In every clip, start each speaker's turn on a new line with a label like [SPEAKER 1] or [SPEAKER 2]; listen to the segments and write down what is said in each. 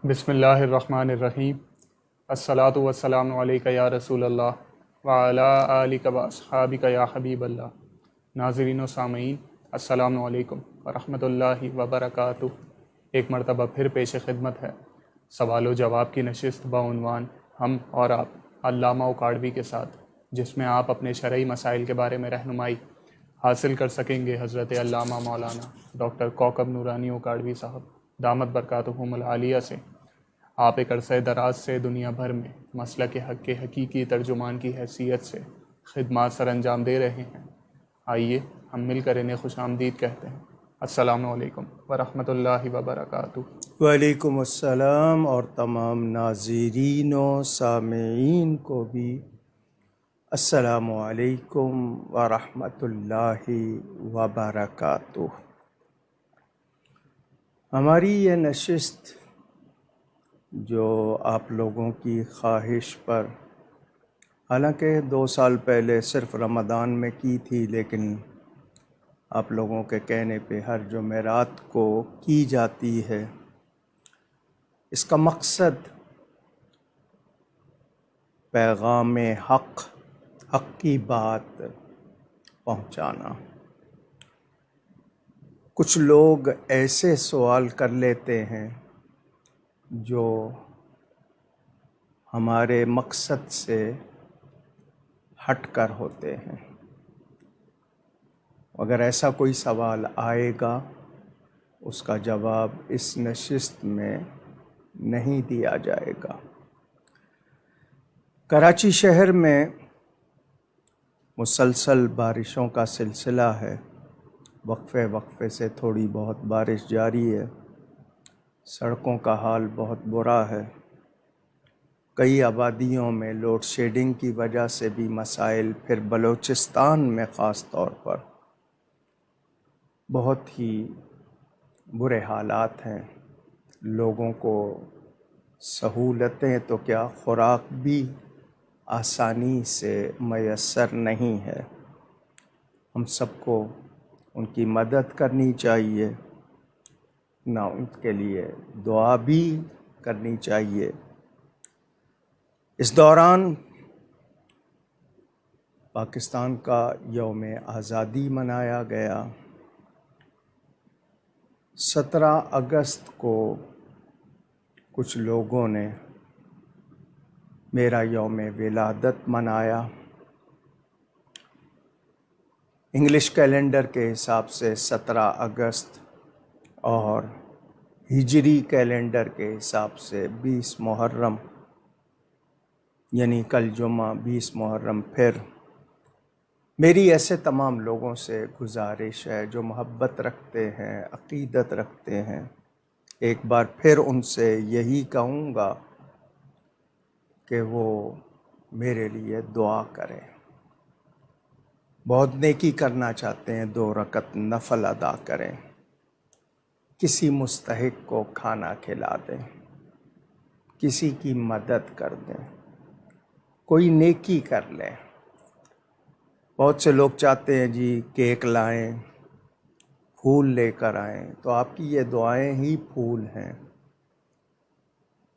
[SPEAKER 1] بسم اللہ الرحمن الرحیم۔ الصلاۃ والسلام علیک یا رسول اللہ وعلی آلک و اصحابک یا حبیب اللہ۔ ناظرین و سامعین، السلام علیکم ورحمۃ اللہ وبرکاتہ۔ ایک مرتبہ پھر پیش خدمت ہے سوال و جواب کی نشست بعنوان ہم اور آپ علامہ اکاڑوی کے ساتھ، جس میں آپ اپنے شرعی مسائل کے بارے میں رہنمائی حاصل کر سکیں گے حضرت علامہ مولانا ڈاکٹر کوکب نورانی اکاڑوی صاحب دامت برکاتہم العالیہ سے۔ آپ ایک عرصہ دراز سے دنیا بھر میں مسلک حق کے حقیقی ترجمان کی حیثیت سے خدمات سر انجام دے رہے ہیں۔ آئیے ہم مل کر انہیں خوش آمدید کہتے ہیں۔ السلام علیکم ورحمۃ اللہ وبرکاتہ۔
[SPEAKER 2] وعلیکم السلام، اور تمام ناظرین و سامعین کو بھی السلام علیکم ورحمۃ اللہ وبرکاتہ۔ ہماری یہ نشست جو آپ لوگوں کی خواہش پر حالانکہ 2 سال پہلے صرف رمضان میں کی تھی، لیکن آپ لوگوں کے کہنے پہ ہر جمعرات کو کی جاتی ہے، اس کا مقصد پیغام حق کی بات پہنچانا۔ کچھ لوگ ایسے سوال کر لیتے ہیں جو ہمارے مقصد سے ہٹ کر ہوتے ہیں۔ اگر ایسا کوئی سوال آئے گا، اس کا جواب اس نشست میں نہیں دیا جائے گا۔ کراچی شہر میں مسلسل بارشوں کا سلسلہ ہے، وقفے سے تھوڑی بہت بارش جاری ہے۔ سڑکوں کا حال بہت برا ہے۔ کئی آبادیوں میں لوڈ شیڈنگ کی وجہ سے بھی مسائل، پھر بلوچستان میں خاص طور پر بہت ہی برے حالات ہیں۔ لوگوں کو سہولتیں تو کیا، خوراک بھی آسانی سے میسر نہیں ہے۔ ہم سب کو ان کی مدد کرنی چاہیے، نہ ان کے لیے دعا بھی کرنی چاہیے۔ اس دوران پاکستان کا یوم آزادی منایا گیا۔ 17 اگست کو کچھ لوگوں نے میرا یوم ولادت منایا۔ انگلش کیلنڈر کے حساب سے 17 اگست اور ہجری کیلنڈر کے حساب سے 20 محرم، یعنی کل جمعہ 20 محرم۔ پھر میری ایسے تمام لوگوں سے گزارش ہے جو محبت رکھتے ہیں، عقیدت رکھتے ہیں، ایک بار پھر ان سے یہی کہوں گا کہ وہ میرے لیے دعا کریں۔ بہت نیکی کرنا چاہتے ہیں، 2 رکعت نفل ادا کریں، کسی مستحق کو کھانا کھلا دیں، کسی کی مدد کر دیں، کوئی نیکی کر لیں۔ بہت سے لوگ چاہتے ہیں جی کیک لائیں، پھول لے کر آئیں، تو آپ کی یہ دعائیں ہی پھول ہیں۔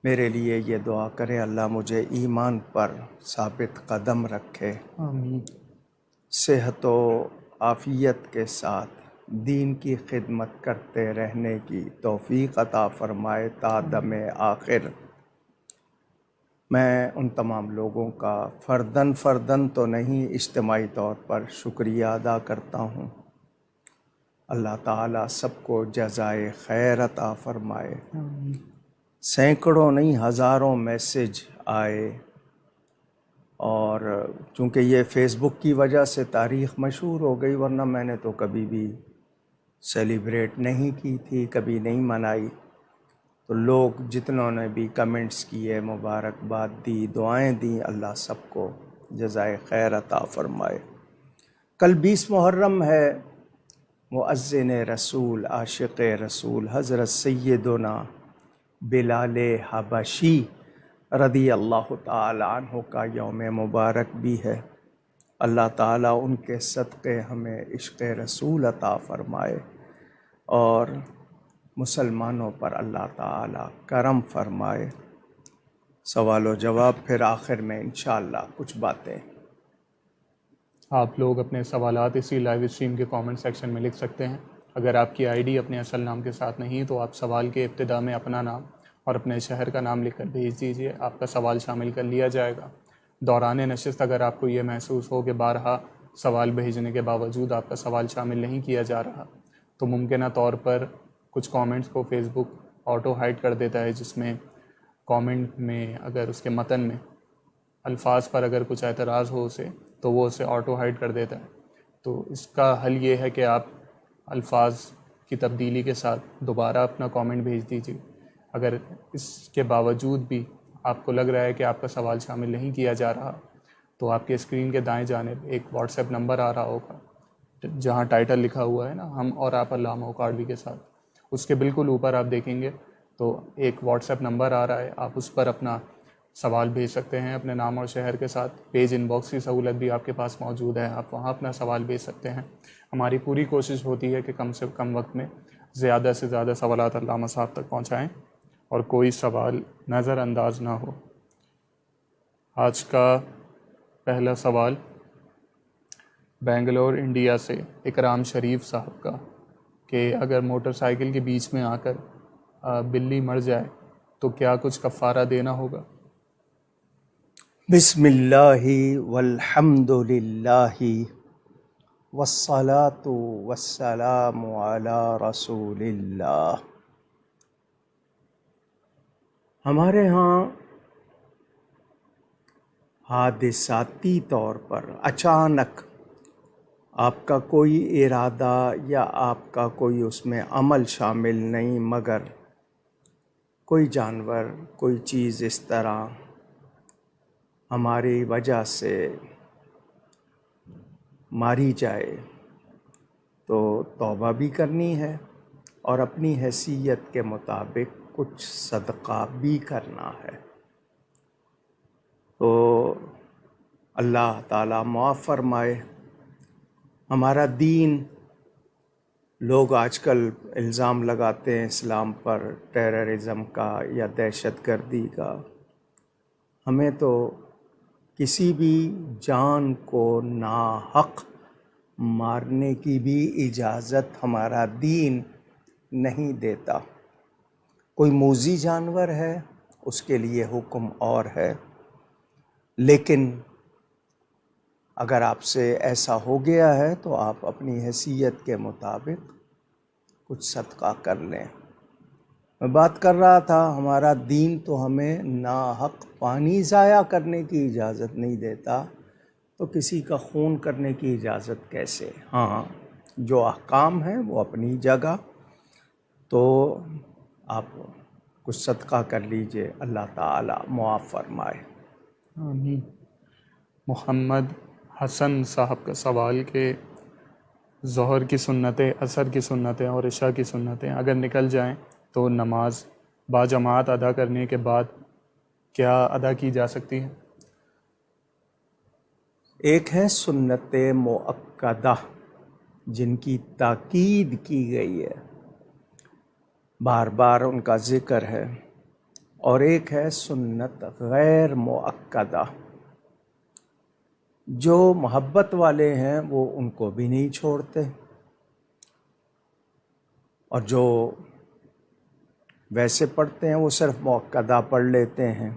[SPEAKER 2] میرے لیے یہ دعا کریں، اللہ مجھے ایمان پر ثابت قدم رکھے،
[SPEAKER 1] آمین۔
[SPEAKER 2] صحت و عافیت کے ساتھ دین کی خدمت کرتے رہنے کی توفیق عطا فرمائے تا دم آخر۔ میں ان تمام لوگوں کا فرداً تو نہیں، اجتماعی طور پر شکریہ ادا کرتا ہوں۔ اللہ تعالیٰ سب کو جزائے خیر عطا فرمائے۔ سینکڑوں نہیں، ہزاروں میسج آئے، اور چونکہ یہ فیس بک کی وجہ سے تاریخ مشہور ہو گئی، ورنہ میں نے تو کبھی بھی سیلیبریٹ نہیں کی تھی، کبھی نہیں منائی۔ تو لوگ جتنوں نے بھی کمنٹس کیے، مبارکباد دی، دعائیں دیں، اللہ سب کو جزائے خیر عطا فرمائے۔ کل 20 محرم ہے۔ مؤذن رسول، عاشق رسول حضرت سیدنا بلال حبشی رضی اللہ تعالی عنہ کا یوم مبارک بھی ہے۔ اللہ تعالیٰ ان کے صدقے ہمیں عشق رسول عطا فرمائے، اور مسلمانوں پر اللہ تعالیٰ کرم فرمائے۔ سوال و جواب پھر آخر میں انشاءاللہ کچھ باتیں۔
[SPEAKER 1] آپ لوگ اپنے سوالات اسی لائیو اسٹریم کے کامنٹ سیکشن میں لکھ سکتے ہیں۔ اگر آپ کی آئی ڈی اپنے اصل نام کے ساتھ نہیں تو آپ سوال کے ابتدا میں اپنا نام اور اپنے شہر کا نام لکھ کر بھیج دیجیے، آپ کا سوال شامل کر لیا جائے گا۔ دوران نشست اگر آپ کو یہ محسوس ہو کہ بارہا سوال بھیجنے کے باوجود آپ کا سوال شامل نہیں کیا جا رہا، تو ممکنہ طور پر کچھ کامنٹس کو فیس بک آٹو ہائڈ کر دیتا ہے، جس میں کامنٹ میں اگر اس کے متن میں الفاظ پر اگر کچھ اعتراض ہو اسے تو وہ اسے آٹو ہائڈ کر دیتا ہے۔ تو اس کا حل یہ ہے کہ آپ الفاظ کی تبدیلی کے ساتھ دوبارہ اپنا کامنٹ بھیج دیجیے۔ اگر اس کے باوجود بھی آپ کو لگ رہا ہے کہ آپ کا سوال شامل نہیں کیا جا رہا، تو آپ کے اسکرین کے دائیں جانب ایک واٹس ایپ نمبر آ رہا ہوگا جہاں ٹائٹل لکھا ہوا ہے نا، ہم اور آپ علامہ اوکاڑوی کے ساتھ، اس کے بالکل اوپر آپ دیکھیں گے تو ایک واٹس ایپ نمبر آ رہا ہے، آپ اس پر اپنا سوال بھیج سکتے ہیں اپنے نام اور شہر کے ساتھ۔ پیج ان باکس کی سہولت بھی آپ کے پاس موجود ہے، آپ وہاں اپنا سوال بھیج سکتے ہیں۔ ہماری پوری کوشش ہوتی ہے کہ کم سے کم وقت میں زیادہ سے زیادہ سوالات علامہ صاحب تک پہنچائیں اور کوئی سوال نظر انداز نہ ہو۔ آج کا پہلا سوال بنگلور انڈیا سے اکرام شریف صاحب کا، کہ اگر موٹر سائیکل کے بیچ میں آ کر بلی مر جائے تو کیا کچھ کفارہ دینا ہوگا؟
[SPEAKER 2] بسم اللہ والحمد للہ والصلاة والسلام علی رسول اللہ۔ ہمارے ہاں حادثاتی طور پر اچانک آپ کا کوئی ارادہ یا آپ کا کوئی اس میں عمل شامل نہیں، مگر کوئی جانور، کوئی چیز اس طرح ہماری وجہ سے ماری جائے تو توبہ بھی کرنی ہے اور اپنی حیثیت کے مطابق کچھ صدقہ بھی کرنا ہے۔ تو اللہ تعالیٰ معاف فرمائے۔ ہمارا دین، لوگ آج کل الزام لگاتے ہیں اسلام پر ٹیررزم کا یا دہشت گردی کا۔ ہمیں تو کسی بھی جان کو ناحق مارنے کی بھی اجازت ہمارا دین نہیں دیتا۔ کوئی موذی جانور ہے اس کے لیے حکم اور ہے، لیکن اگر آپ سے ایسا ہو گیا ہے تو آپ اپنی حیثیت کے مطابق کچھ صدقہ کر لیں۔ میں بات کر رہا تھا، ہمارا دین تو ہمیں ناحق پانی ضائع کرنے کی اجازت نہیں دیتا، تو کسی کا خون کرنے کی اجازت کیسے؟ ہاں، جو احکام ہیں وہ اپنی جگہ، تو آپ کچھ صدقہ کر لیجئے، اللہ تعالیٰ معاف فرمائے۔
[SPEAKER 1] آمین۔ محمد حسن صاحب کا سوال کہ ظہر کی سنتیں، عصر کی سنتیں اور عشاء کی سنتیں اگر نکل جائیں تو نماز باجماعت ادا کرنے کے بعد کیا ادا کی جا سکتی ہے؟
[SPEAKER 2] ایک ہے سنت مؤکدہ جن کی تاکید کی گئی ہے، بار بار ان کا ذکر ہے، اور ایک ہے سنت غیر مؤکدہ، جو محبت والے ہیں وہ ان کو بھی نہیں چھوڑتے، اور جو ویسے پڑھتے ہیں وہ صرف مؤکدہ پڑھ لیتے ہیں۔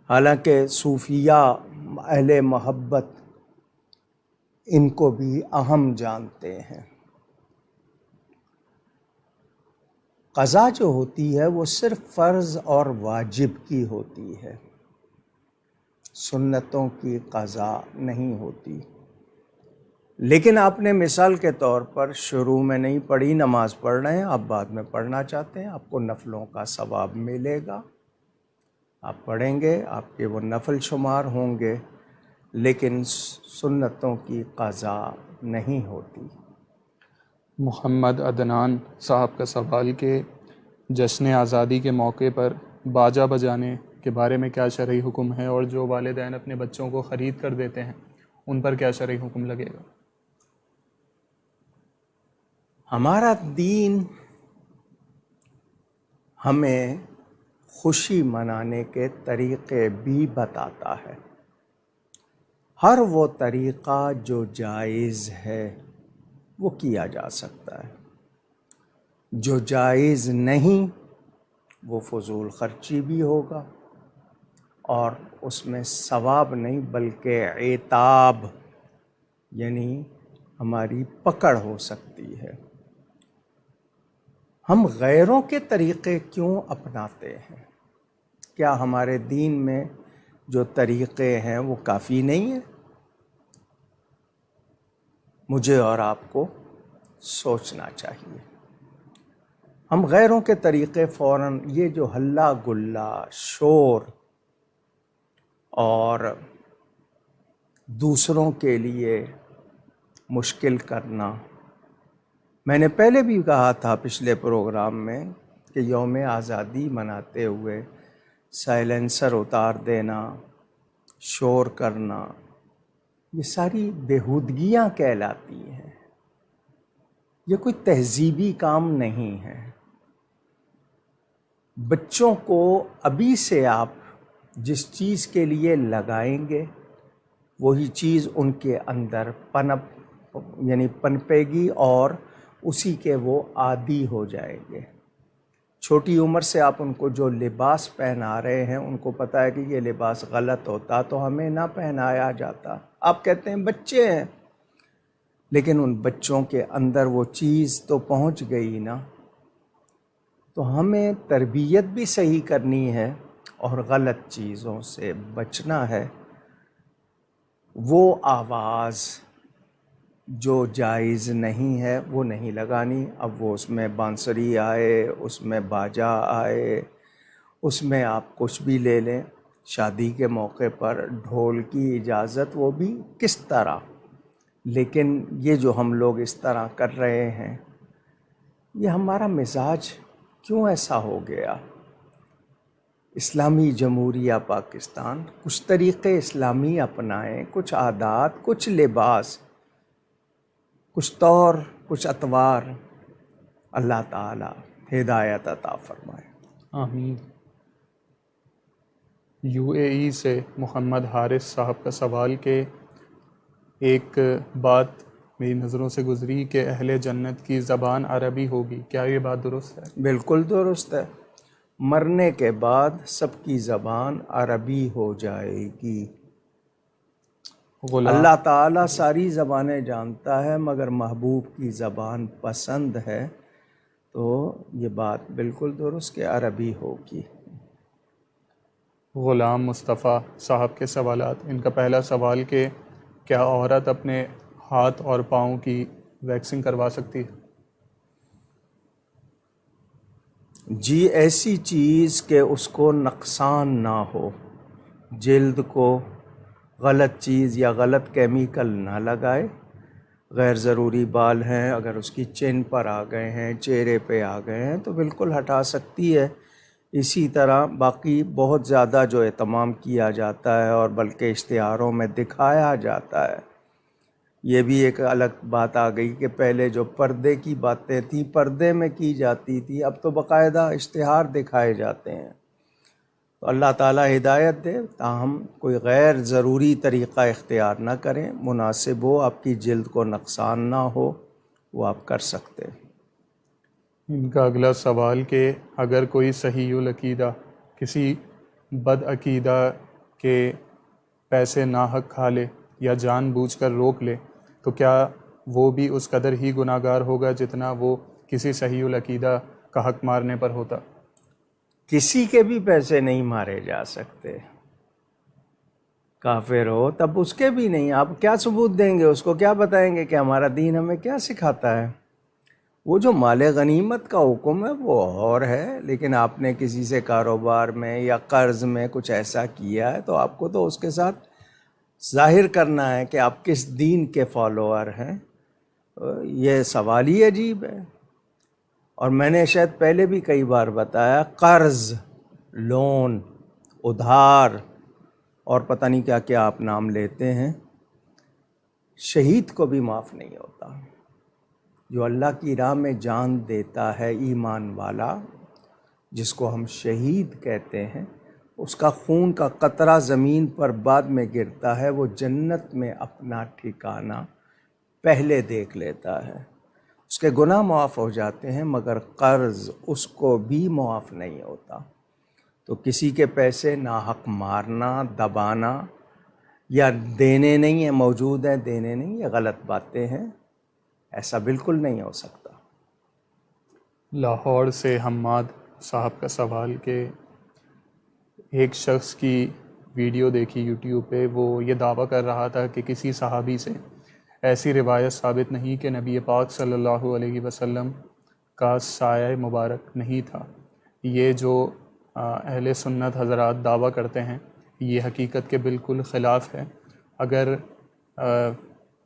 [SPEAKER 2] حالانکہ صوفیاء اہل محبت ان کو بھی اہم جانتے ہیں۔ قضا جو ہوتی ہے وہ صرف فرض اور واجب کی ہوتی ہے، سنتوں کی قضا نہیں ہوتی۔ لیکن آپ نے مثال کے طور پر شروع میں نہیں پڑھی، نماز پڑھ رہے ہیں، آپ بعد میں پڑھنا چاہتے ہیں، آپ کو نفلوں کا ثواب ملے گا، آپ پڑھیں گے، آپ کے وہ نفل شمار ہوں گے، لیکن سنتوں کی قضا نہیں ہوتی۔
[SPEAKER 1] محمد عدنان صاحب کا سوال کہ جشن آزادی کے موقع پر باجا بجانے کے بارے میں کیا شرعی حکم ہے، اور جو والدین اپنے بچوں کو خرید کر دیتے ہیں ان پر کیا شرعی حکم لگے گا؟
[SPEAKER 2] ہمارا دین ہمیں خوشی منانے کے طریقے بھی بتاتا ہے۔ ہر وہ طریقہ جو جائز ہے وہ کیا جا سکتا ہے، جو جائز نہیں وہ فضول خرچی بھی ہوگا اور اس میں ثواب نہیں بلکہ عتاب یعنی ہماری پکڑ ہو سکتی ہے۔ ہم غیروں کے طریقے کیوں اپناتے ہیں؟ کیا ہمارے دین میں جو طریقے ہیں وہ کافی نہیں ہیں؟ مجھے اور آپ کو سوچنا چاہیے۔ ہم غیروں کے طریقے فوراً یہ جو ہلہ گلہ، شور اور دوسروں کے لیے مشکل کرنا، میں نے پہلے بھی کہا تھا پچھلے پروگرام میں کہ یوم آزادی مناتے ہوئے سائلنسر اتار دینا، شور کرنا، یہ ساری بےہودگیاں کہلاتی ہیں۔ یہ کوئی تہذیبی کام نہیں ہے۔ بچوں کو ابھی سے آپ جس چیز کے لیے لگائیں گے وہی چیز ان کے اندر پنپے گی اور اسی کے وہ عادی ہو جائیں گے۔ چھوٹی عمر سے آپ ان کو جو لباس پہنا رہے ہیں ان کو پتہ ہے کہ یہ لباس غلط ہوتا تو ہمیں نہ پہنایا جاتا۔ آپ کہتے ہیں بچے ہیں، لیکن ان بچوں کے اندر وہ چیز تو پہنچ گئی نا۔ تو ہمیں تربیت بھی صحیح کرنی ہے اور غلط چیزوں سے بچنا ہے۔ وہ آواز جو جائز نہیں ہے وہ نہیں لگانی۔ اب وہ اس میں بانسری آئے، اس میں باجا آئے، اس میں آپ کچھ بھی لے لیں۔ شادی کے موقع پر ڈھول کی اجازت، وہ بھی کس طرح؟ لیکن یہ جو ہم لوگ اس طرح کر رہے ہیں، یہ ہمارا مزاج کیوں ایسا ہو گیا؟ اسلامی جمہوریہ پاکستان کچھ طریقے اسلامی اپنائیں، کچھ عادات، کچھ لباس، کچھ طور، کچھ اطوار۔ اللہ تعالی ہدایت عطا فرمائے۔
[SPEAKER 1] آمین۔ UAE سے محمد حارث صاحب کا سوال کہ ایک بات میری نظروں سے گزری کہ اہل جنت کی زبان عربی ہوگی، کیا یہ بات درست ہے؟
[SPEAKER 2] بالکل درست ہے۔ مرنے کے بعد سب کی زبان عربی ہو جائے گی۔
[SPEAKER 1] غلام
[SPEAKER 2] اللہ تعالیٰ ساری زبانیں جانتا ہے مگر محبوب کی زبان پسند ہے، تو یہ بات بالکل درست کہ عربی ہوگی۔
[SPEAKER 1] غلام مصطفیٰ صاحب کے سوالات۔ ان کا پہلا سوال کہ کیا عورت اپنے ہاتھ اور پاؤں کی ویکسنگ کروا سکتی ہے؟
[SPEAKER 2] جی، ایسی چیز کہ اس کو نقصان نہ ہو، جلد کو غلط چیز یا غلط کیمیکل نہ لگائے۔ غیر ضروری بال ہیں، اگر اس کی چین پر آ گئے ہیں، چہرے پہ آ گئے ہیں تو بالکل ہٹا سکتی ہے۔ اسی طرح باقی بہت زیادہ جو اہتمام کیا جاتا ہے اور بلکہ اشتہاروں میں دکھایا جاتا ہے، یہ بھی ایک الگ بات آ گئی کہ پہلے جو پردے کی باتیں تھیں پردے میں کی جاتی تھی، اب تو باقاعدہ اشتہار دکھائے جاتے ہیں۔ تو اللہ تعالیٰ ہدایت دے، تاہم کوئی غیر ضروری طریقہ اختیار نہ کریں، مناسب ہو، آپ کی جلد کو نقصان نہ ہو، وہ آپ کر سکتے ہیں۔
[SPEAKER 1] ان کا اگلا سوال کہ اگر کوئی صحیح العقیدہ کسی بد عقیدہ کے پیسے ناحق کھا لے یا جان بوجھ کر روک لے تو کیا وہ بھی اس قدر ہی گناہ گار ہوگا جتنا وہ کسی صحیح العقیدہ کا حق مارنے پر ہوتا؟
[SPEAKER 2] کسی کے بھی پیسے نہیں مارے جا سکتے، کافر ہو تب اس کے بھی نہیں۔ آپ کیا ثبوت دیں گے؟ اس کو کیا بتائیں گے کہ ہمارا دین ہمیں کیا سکھاتا ہے؟ وہ جو مال غنیمت کا حکم ہے وہ اور ہے، لیکن آپ نے کسی سے کاروبار میں یا قرض میں کچھ ایسا کیا ہے تو آپ کو تو اس کے ساتھ ظاہر کرنا ہے کہ آپ کس دین کے فالوور ہیں۔ یہ سوال ہی عجیب ہے۔ اور میں نے شاید پہلے بھی کئی بار بتایا، قرض، لون، ادھار اور پتہ نہیں کیا کیا آپ نام لیتے ہیں، شہید کو بھی معاف نہیں ہوتا۔ جو اللہ کی راہ میں جان دیتا ہے ایمان والا، جس کو ہم شہید کہتے ہیں، اس کا خون کا قطرہ زمین پر بعد میں گرتا ہے، وہ جنت میں اپنا ٹھکانہ پہلے دیکھ لیتا ہے۔ اس کے گناہ معاف ہو جاتے ہیں، مگر قرض اس کو بھی معاف نہیں ہوتا۔ تو کسی کے پیسے ناحق مارنا، دبانا یا دینے نہیں ہیں، موجود ہیں دینے نہیں، یہ غلط باتیں ہیں، ایسا بالکل نہیں ہو سکتا۔
[SPEAKER 1] لاہور سے حماد صاحب کا سوال کہ ایک شخص کی ویڈیو دیکھی یوٹیوب پہ، وہ یہ دعویٰ کر رہا تھا کہ کسی صحابی سے ایسی روایت ثابت نہیں کہ نبی پاک صلی اللہ علیہ وسلم کا سایہ مبارک نہیں تھا۔ یہ جو اہل سنت حضرات دعویٰ کرتے ہیں یہ حقیقت کے بالکل خلاف ہے۔ اگر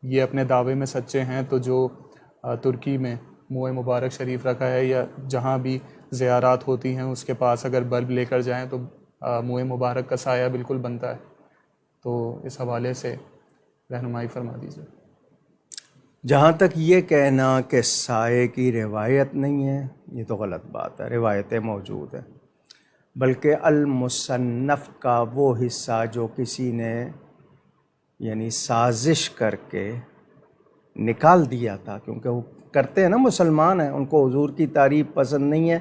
[SPEAKER 1] یہ اپنے دعوے میں سچے ہیں تو جو ترکی میں منہ مبارک شریف رکھا ہے یا جہاں بھی زیارات ہوتی ہیں اس کے پاس اگر بلب لے کر جائیں تو منہ مبارک کا سایہ بالکل بنتا ہے۔ تو اس حوالے سے رہنمائی فرما دیجیے۔
[SPEAKER 2] جہاں تک یہ کہنا کہ سائے کی روایت نہیں ہے، یہ تو غلط بات ہے، روایتیں موجود ہیں، بلکہ المصنف کا وہ حصہ جو کسی نے یعنی سازش کر کے نکال دیا تھا، کیونکہ وہ کرتے ہیں نا، مسلمان ہیں، ان کو حضور کی تعریف پسند نہیں ہے،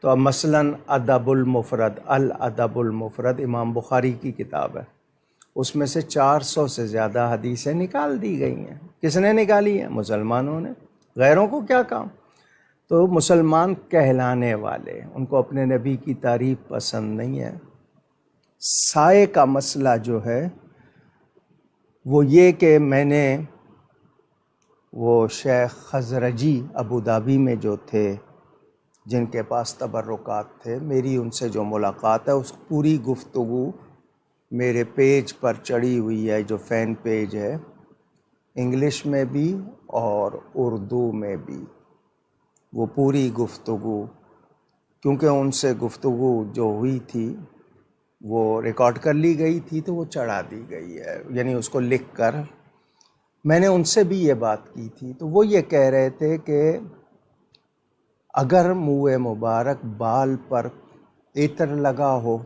[SPEAKER 2] تو اب مثلاً ادب المفرد، الادب المفرد امام بخاری کی کتاب ہے، اس میں سے 400 سے زیادہ حدیثیں نکال دی گئی ہیں۔ کس نے نکالی ہیں؟ مسلمانوں نے، غیروں کو کیا کام؟ تو مسلمان کہلانے والے، ان کو اپنے نبی کی تعریف پسند نہیں ہے۔ سائے کا مسئلہ جو ہے وہ یہ کہ میں نے وہ شیخ خزرجی ابودھابی میں جو تھے جن کے پاس تبرکات تھے، میری ان سے جو ملاقات ہے اس پوری گفتگو میرے پیج پر چڑھی ہوئی ہے، جو فین پیج ہے، انگلش میں بھی اور اردو میں بھی، وہ پوری گفتگو، کیونکہ ان سے گفتگو جو ہوئی تھی وہ ریکارڈ کر لی گئی تھی تو وہ چڑھا دی گئی ہے، یعنی اس کو لکھ کر میں نے ان سے بھی یہ بات کی تھی۔ تو وہ یہ کہہ رہے تھے کہ اگر منہ مبارک بال پر عطر لگا ہو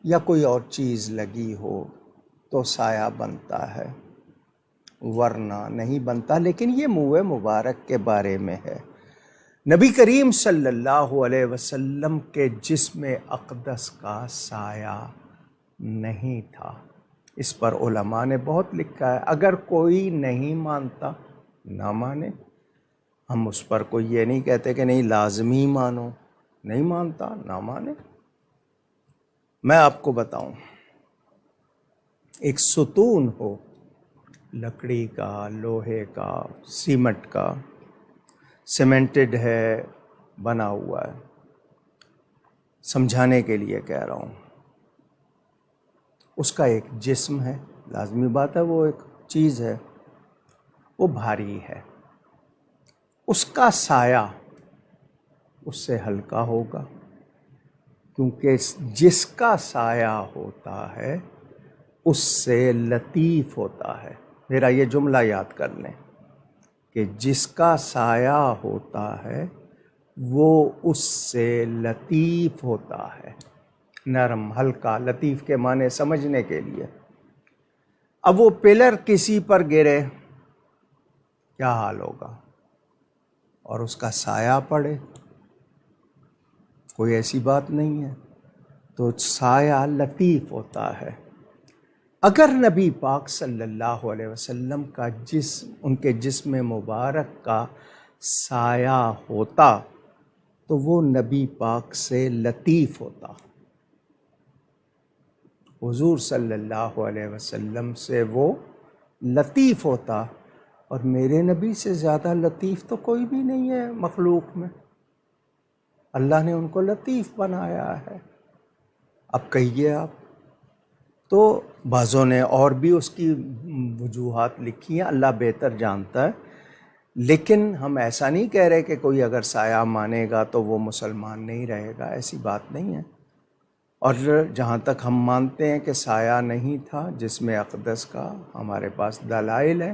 [SPEAKER 2] یا کوئی اور چیز لگی ہو تو سایہ بنتا ہے، ورنہ نہیں بنتا۔ لیکن یہ منہ مبارک کے بارے میں ہے، نبی کریم صلی اللہ علیہ وسلم کے جسم اقدس کا سایہ نہیں تھا۔ اس پر علماء نے بہت لکھا ہے، اگر کوئی نہیں مانتا نہ مانے، ہم اس پر کوئی یہ نہیں کہتے کہ نہیں لازمی مانو، نہیں مانتا نہ مانے۔ میں آپ کو بتاؤں، ایک ستون ہو لکڑی کا، لوہے کا، سیمنٹ کا، سیمنٹڈ ہے، بنا ہوا ہے، سمجھانے کے لیے کہہ رہا ہوں، اس کا ایک جسم ہے، لازمی بات ہے وہ ایک چیز ہے، وہ بھاری ہے، اس کا سایہ اس سے ہلکا ہوگا، کیونکہ جس کا سایہ ہوتا ہے اس سے لطیف ہوتا ہے۔ میرا یہ جملہ یاد کر لیں کہ جس کا سایہ ہوتا ہے وہ اس سے لطیف ہوتا ہے، نرم، ہلکا، لطیف کے معنی سمجھنے کے لیے۔ اب وہ پلر کسی پر گرے کیا حال ہوگا، اور اس کا سایہ پڑے، کوئی ایسی بات نہیں ہے، تو سایہ لطیف ہوتا ہے۔ اگر نبی پاک صلی اللہ علیہ وسلم کا جسم، ان کے جسم مبارک کا سایہ ہوتا تو وہ نبی پاک سے لطیف ہوتا، حضور صلی اللہ علیہ وسلم سے وہ لطیف ہوتا، اور میرے نبی سے زیادہ لطیف تو کوئی بھی نہیں ہے مخلوق میں، اللہ نے ان کو لطیف بنایا ہے۔ اب کہیے آپ، تو بعضوں نے اور بھی اس کی وجوہات لکھی ہیں، اللہ بہتر جانتا ہے، لیکن ہم ایسا نہیں کہہ رہے کہ کوئی اگر سایہ مانے گا تو وہ مسلمان نہیں رہے گا، ایسی بات نہیں ہے۔ اور جہاں تک ہم مانتے ہیں کہ سایہ نہیں تھا جسم اقدس کا، ہمارے پاس دلائل ہے،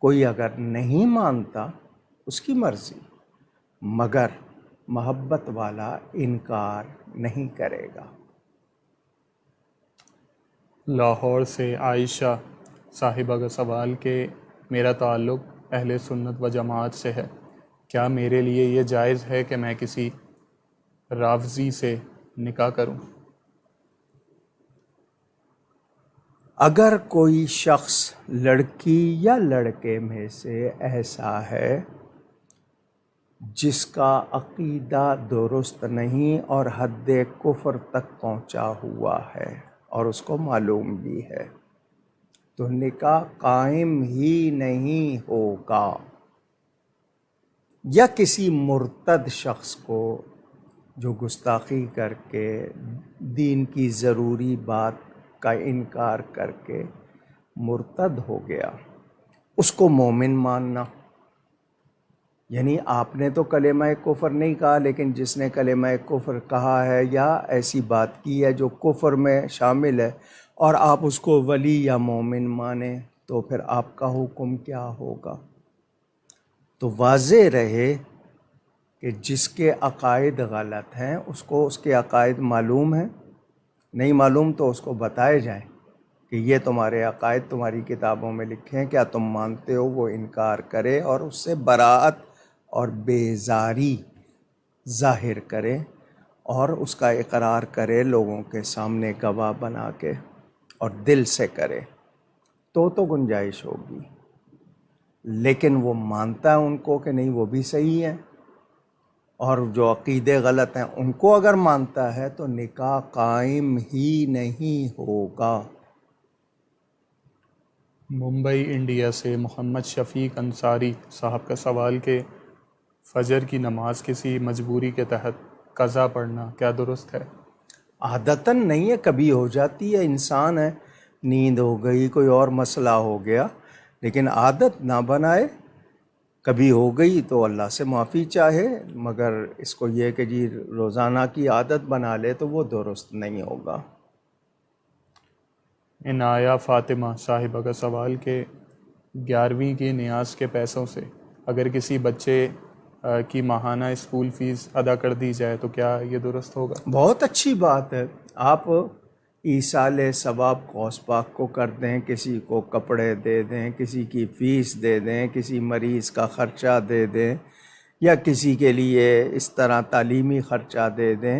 [SPEAKER 2] کوئی اگر نہیں مانتا اس کی مرضی، مگر محبت والا انکار نہیں کرے گا۔
[SPEAKER 1] لاہور سے عائشہ صاحبہ کا سوال کہ میرا تعلق اہل سنت و جماعت سے ہے، کیا میرے لیے یہ جائز ہے کہ میں کسی رافضی سے نکاح کروں؟
[SPEAKER 2] اگر کوئی شخص لڑکی یا لڑکے میں سے ایسا ہے جس کا عقیدہ درست نہیں اور حد کفر تک پہنچا ہوا ہے اور اس کو معلوم بھی ہے، تو نکاح قائم ہی نہیں ہوگا۔ یا کسی مرتد شخص کو جو گستاخی کر کے دین کی ضروری بات کا انکار کر کے مرتد ہو گیا، اس کو مومن ماننا، یعنی آپ نے تو کلمہ کفر نہیں کہا، لیکن جس نے کلمہ کفر کہا ہے یا ایسی بات کی ہے جو کفر میں شامل ہے اور آپ اس کو ولی یا مومن مانیں، تو پھر آپ کا حکم کیا ہوگا؟ تو واضح رہے کہ جس کے عقائد غلط ہیں اس کو اس کے عقائد معلوم ہیں، نہیں معلوم تو اس کو بتائے جائیں کہ یہ تمہارے عقائد تمہاری کتابوں میں لکھے ہیں، کیا تم مانتے ہو؟ وہ انکار کرے اور اس سے براءت اور بیزاری ظاہر کرے اور اس کا اقرار کرے لوگوں کے سامنے گواہ بنا کے اور دل سے کرے، تو گنجائش ہوگی۔ لیکن وہ مانتا ہے ان کو کہ نہیں وہ بھی صحیح ہے، اور جو عقیدے غلط ہیں ان کو اگر مانتا ہے تو نکاح قائم ہی نہیں ہوگا۔
[SPEAKER 1] ممبئی انڈیا سے محمد شفیق انصاری صاحب کا سوال کہ فجر کی نماز کسی مجبوری کے تحت قضا پڑھنا کیا درست ہے؟
[SPEAKER 2] عادتاً نہیں ہے، کبھی ہو جاتی ہے، انسان ہے، نیند ہو گئی، کوئی اور مسئلہ ہو گیا، لیکن عادت نہ بنائے۔ کبھی ہو گئی تو اللہ سے معافی چاہے، مگر اس کو یہ کہ جی روزانہ کی عادت بنا لے تو وہ درست نہیں ہوگا۔
[SPEAKER 1] عنایہ فاطمہ صاحبہ کا سوال کہ 11ویں کی نیاز کے پیسوں سے اگر کسی بچے کی ماہانہ اسکول فیس ادا کر دی جائے تو کیا یہ درست ہوگا؟
[SPEAKER 2] بہت اچھی بات ہے، آپ ایصال ثواب غوث پاک کو کر دیں، کسی کو کپڑے دے دیں، کسی کی فیس دے دیں، کسی مریض کا خرچہ دے دیں، یا کسی کے لیے اس طرح تعلیمی خرچہ دے دیں،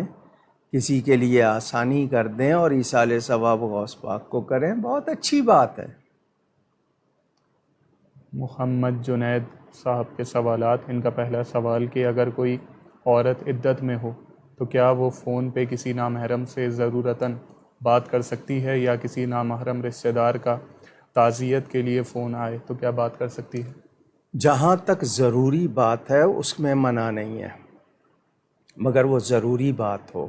[SPEAKER 2] کسی کے لیے آسانی کر دیں اور ایصال ثواب غوث پاک کو کریں، بہت اچھی بات ہے۔
[SPEAKER 1] محمد جنید صاحب کے سوالات، ان کا پہلا سوال کہ اگر کوئی عورت عدت میں ہو تو کیا وہ فون پہ کسی نامحرم سے ضرورتاً بات کر سکتی ہے، یا کسی نامحرم رشتہ دار کا تعزیت کے لیے فون آئے تو کیا بات کر سکتی ہے؟
[SPEAKER 2] جہاں تک ضروری بات ہے اس میں منع نہیں ہے، مگر وہ ضروری بات ہو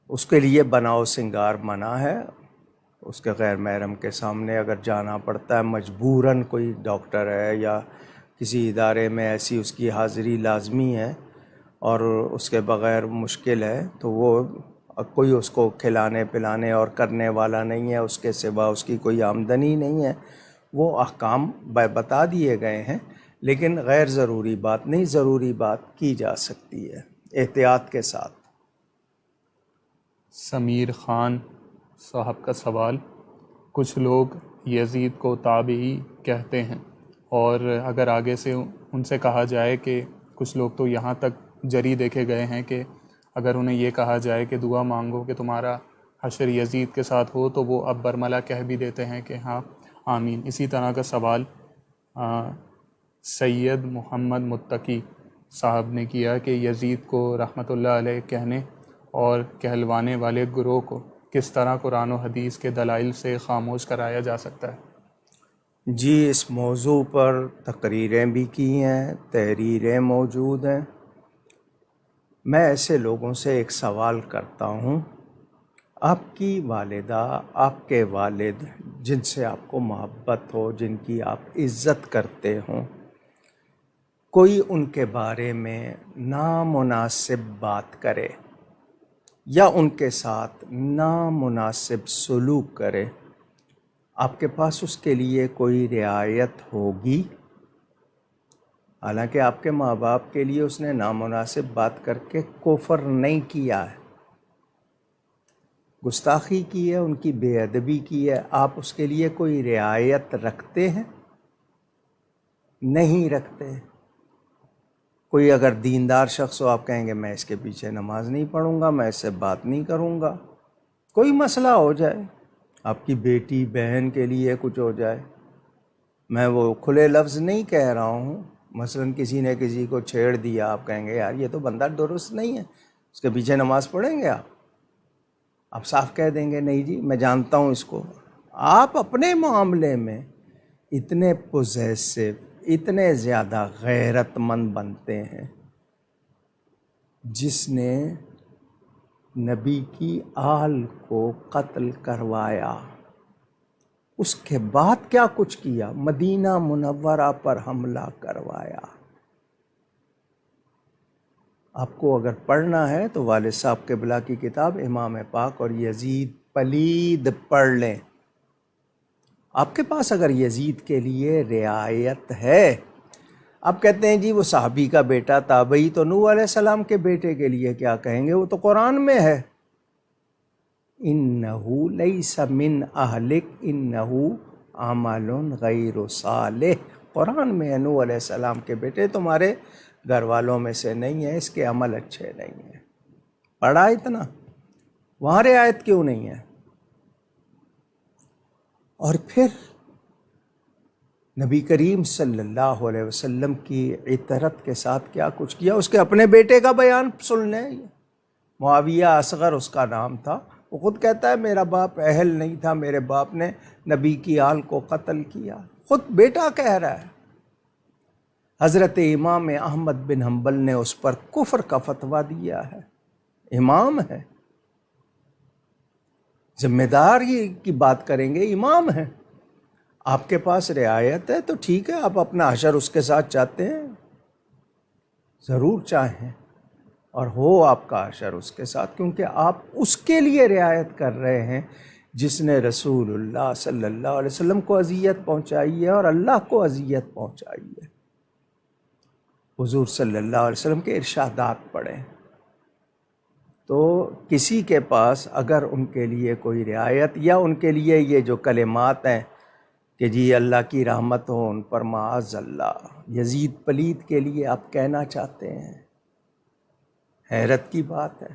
[SPEAKER 2] اس کے لیے بناؤ سنگار منع ہے۔ اس کے غیر محرم کے سامنے اگر جانا پڑتا ہے مجبوراً، کوئی ڈاکٹر ہے یا کسی ادارے میں ایسی اس کی حاضری لازمی ہے اور اس کے بغیر مشکل ہے، تو وہ کوئی اس کو کھلانے پلانے اور کرنے والا نہیں ہے، اس کے سوا اس کی کوئی آمدنی نہیں ہے، وہ احکام بتا دیے گئے ہیں، لیکن غیر ضروری بات نہیں، ضروری بات کی جا سکتی ہے احتیاط کے ساتھ۔
[SPEAKER 1] سمیر خان صاحب کا سوال، کچھ لوگ یزید کو تابعی کہتے ہیں، اور اگر آگے سے ان سے کہا جائے کہ کچھ لوگ تو یہاں تک جری دیکھے گئے ہیں کہ اگر انہیں یہ کہا جائے کہ دعا مانگو کہ تمہارا حشر یزید کے ساتھ ہو تو وہ اب برملا کہہ بھی دیتے ہیں کہ ہاں آمین۔ اسی طرح کا سوال سید محمد متقی صاحب نے کیا کہ یزید کو رحمۃ اللہ علیہ کہنے اور کہلوانے والے گروہ کو کس طرح قرآن و حدیث کے دلائل سے خاموش کرایا جا سکتا ہے؟
[SPEAKER 2] جی، اس موضوع پر تقریریں بھی کی ہیں، تحریریں موجود ہیں۔ میں ایسے لوگوں سے ایک سوال کرتا ہوں، آپ کی والدہ، آپ کے والد جن سے آپ کو محبت ہو، جن کی آپ عزت کرتے ہوں، کوئی ان کے بارے میں نامناسب بات کرے یا ان کے ساتھ نامناسب سلوک کرے، آپ کے پاس اس کے لیے کوئی رعایت ہوگی؟ حالانکہ آپ کے ماں باپ کے لیے اس نے نامناسب بات کر کے کفر نہیں کیا ہے، گستاخی کی ہے، ان کی بے ادبی کی ہے، آپ اس کے لیے کوئی رعایت رکھتے ہیں؟ نہیں رکھتے۔ کوئی اگر دیندار شخص ہو، آپ کہیں گے میں اس کے پیچھے نماز نہیں پڑھوں گا، میں اس سے بات نہیں کروں گا، کوئی مسئلہ ہو جائے، آپ کی بیٹی بہن کے لیے کچھ ہو جائے، میں وہ کھلے لفظ نہیں کہہ رہا ہوں، مثلا کسی نے کسی کو چھیڑ دیا، آپ کہیں گے یار یہ تو بندہ درست نہیں ہے، اس کے پیچھے نماز پڑھیں گے آپ صاف کہہ دیں گے نہیں جی میں جانتا ہوں اس کو۔ آپ اپنے معاملے میں اتنے پوزیسو، اتنے زیادہ غیرت مند بنتے ہیں، جس نے نبی کی آل کو قتل کروایا، اس کے بعد کیا کچھ کیا، مدینہ منورہ پر حملہ کروایا۔ آپ کو اگر پڑھنا ہے تو والد صاحب قبلہ کی کتاب امام پاک اور یزید پلید پڑھ لیں۔ آپ کے پاس اگر یزید کے لیے رعایت ہے، آپ کہتے ہیں جی وہ صحابی کا بیٹا تابعی، تو نوح علیہ السلام کے بیٹے کے لیے کیا کہیں گے؟ وہ تو قرآن میں ہے، انہو لیس من اہلک انہو عمل غیر صالح، قرآن میں ہے نوح علیہ السلام کے بیٹے تمہارے گھر والوں میں سے نہیں ہے، اس کے عمل اچھے نہیں ہیں۔ پڑھا اتنا؟ وہاں رعایت کیوں نہیں ہے؟ اور پھر نبی کریم صلی اللہ علیہ وسلم کی عطرت کے ساتھ کیا کچھ کیا، اس کے اپنے بیٹے کا بیان سن لیں۔ معاویہ اصغر اس کا نام تھا، وہ خود کہتا ہے میرا باپ اہل نہیں تھا، میرے باپ نے نبی کی آل کو قتل کیا، خود بیٹا کہہ رہا ہے۔ حضرت امام احمد بن حنبل نے اس پر کفر کا فتویٰ دیا ہے، امام ہے، ذمہ داری کی بات کریں گے، امام ہے۔ آپ کے پاس رعایت ہے تو ٹھیک ہے، آپ اپنا حشر اس کے ساتھ چاہتے ہیں، ضرور چاہیں، اور ہو آپ کا حشر اس کے ساتھ، کیونکہ آپ اس کے لیے رعایت کر رہے ہیں جس نے رسول اللہ صلی اللہ علیہ وسلم کو اذیت پہنچائی ہے اور اللہ کو اذیت پہنچائی ہے۔ حضور صلی اللہ علیہ وسلم کے ارشادات پڑھیں، تو کسی کے پاس اگر ان کے لیے کوئی رعایت یا ان کے لیے یہ جو کلمات ہیں کہ جی اللہ کی رحمت ہو ان پر معاذ اللہ، یزید پلید کے لیے آپ کہنا چاہتے ہیں، حیرت کی بات ہے۔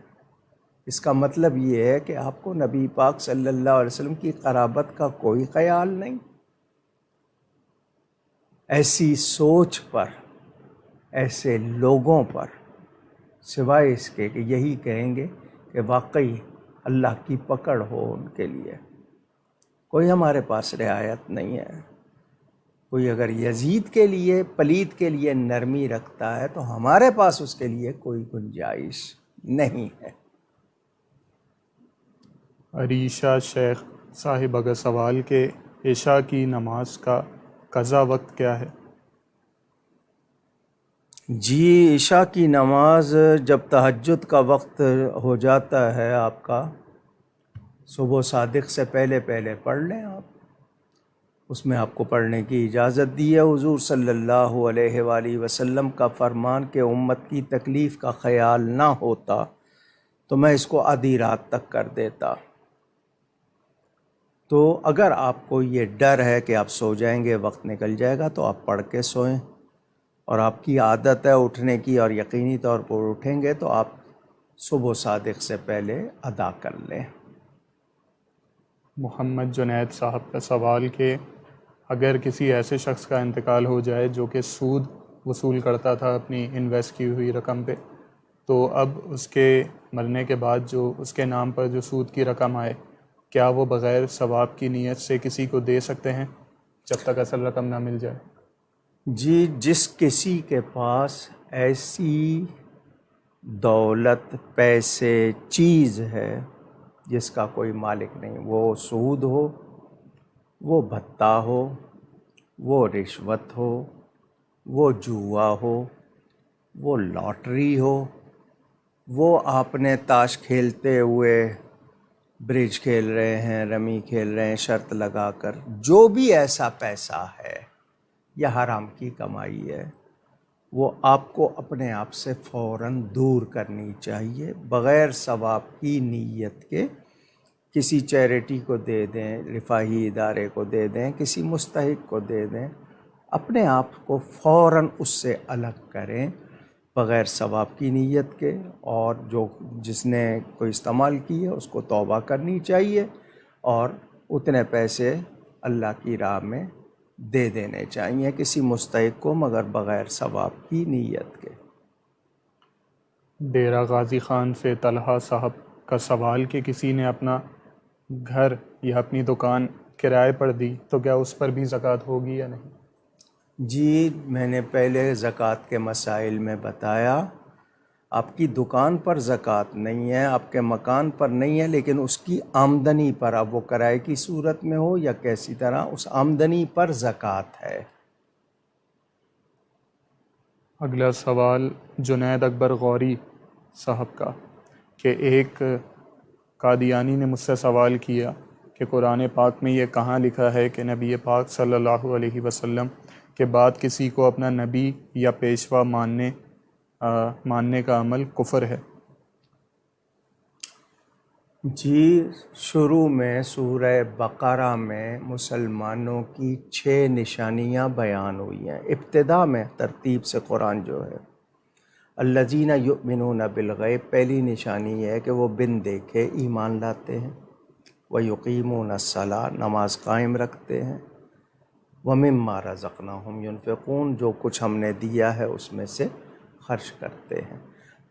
[SPEAKER 2] اس کا مطلب یہ ہے کہ آپ کو نبی پاک صلی اللہ علیہ وسلم کی قرابت کا کوئی خیال نہیں۔ ایسی سوچ پر، ایسے لوگوں پر، سوائے اس کے کہ یہی کہیں گے کہ واقعی اللہ کی پکڑ ہو ان کے لیے، کوئی ہمارے پاس رعایت نہیں ہے۔ کوئی اگر یزید کے لیے، پلید کے لیے نرمی رکھتا ہے تو ہمارے پاس اس کے لیے کوئی گنجائش نہیں ہے۔
[SPEAKER 1] عریشہ شیخ صاحب اگر سوال کہ عشاء کی نماز کا قضا وقت کیا ہے؟
[SPEAKER 2] جی عشاء کی نماز جب تہجد کا وقت ہو جاتا ہے آپ کا، صبح صادق سے پہلے پہلے پڑھ لیں آپ، اس میں آپ کو پڑھنے کی اجازت دی ہے۔ حضور صلی اللہ علیہ وآلہ وسلم کا فرمان کہ امت کی تکلیف کا خیال نہ ہوتا تو میں اس کو آدھی رات تک کر دیتا۔ تو اگر آپ کو یہ ڈر ہے کہ آپ سو جائیں گے، وقت نکل جائے گا، تو آپ پڑھ کے سوئیں، اور آپ کی عادت ہے اٹھنے کی اور یقینی طور پر اٹھیں گے تو آپ صبح صادق سے پہلے ادا کر لیں۔
[SPEAKER 1] محمد جنید صاحب کا سوال کہ اگر کسی ایسے شخص کا انتقال ہو جائے جو کہ سود وصول کرتا تھا اپنی انویسٹ کی ہوئی رقم پہ، تو اب اس کے مرنے کے بعد جو اس کے نام پر جو سود کی رقم آئے، کیا وہ بغیر ثواب کی نیت سے کسی کو دے سکتے ہیں جب تک اصل رقم نہ مل جائے؟
[SPEAKER 2] جی جس کسی کے پاس ایسی دولت، پیسے، چیز ہے جس کا کوئی مالک نہیں، وہ سود ہو، وہ بھتہ ہو، وہ رشوت ہو، وہ جوا ہو، وہ لاٹری ہو، وہ آپ نے تاش کھیلتے ہوئے برج کھیل رہے ہیں، رمی کھیل رہے ہیں شرط لگا کر، جو بھی ایسا پیسہ ہے یا حرام کی کمائی ہے، وہ آپ کو اپنے آپ سے فوراً دور کرنی چاہیے، بغیر ثواب کی نیت کے کسی چیریٹی کو دے دیں، رفاہی ادارے کو دے دیں، کسی مستحق کو دے دیں، اپنے آپ کو فوراً اس سے الگ کریں بغیر ثواب کی نیت کے، اور جس نے کوئی استعمال کی ہے اس کو توبہ کرنی چاہیے اور اتنے پیسے اللہ کی راہ میں دے دینے چاہیے کسی مستحق کو، مگر بغیر ثواب کی نیت کے۔
[SPEAKER 1] ڈیرہ غازی خان سے طلحہ صاحب کا سوال کہ کسی نے اپنا گھر یا اپنی دکان کرائے پر دی تو کیا اس پر بھی زکوٰۃ ہوگی یا نہیں؟
[SPEAKER 2] جی، میں نے پہلے زکوٰۃ کے مسائل میں بتایا، آپ کی دکان پر زکوٰۃ نہیں ہے، آپ کے مکان پر نہیں ہے، لیکن اس کی آمدنی پر، اب وہ کرائے کی صورت میں ہو یا کیسی طرح، اس آمدنی پر زکوٰۃ ہے۔
[SPEAKER 1] اگلا سوال جنید اکبر غوری صاحب کا کہ ایک قادیانی نے مجھ سے سوال کیا کہ قرآن پاک میں یہ کہاں لکھا ہے کہ نبی پاک صلی اللہ علیہ وسلم کے بعد کسی کو اپنا نبی یا پیشوا ماننے کا عمل کفر ہے؟
[SPEAKER 2] جی، شروع میں سورہ بقرہ میں مسلمانوں کی 6 نشانیاں بیان ہوئی ہیں، ابتدا میں ترتیب سے قرآن جو ہے۔ الذین یؤمنون بالغیب، پہلی نشانی یہ ہے کہ وہ بن دیکھے ایمان لاتے ہیں، ویقیمون الصلاۃ، نماز قائم رکھتے ہیں، ومما رزقناہم ینفقون، جو کچھ ہم نے دیا ہے اس میں سے خرچ کرتے ہیں،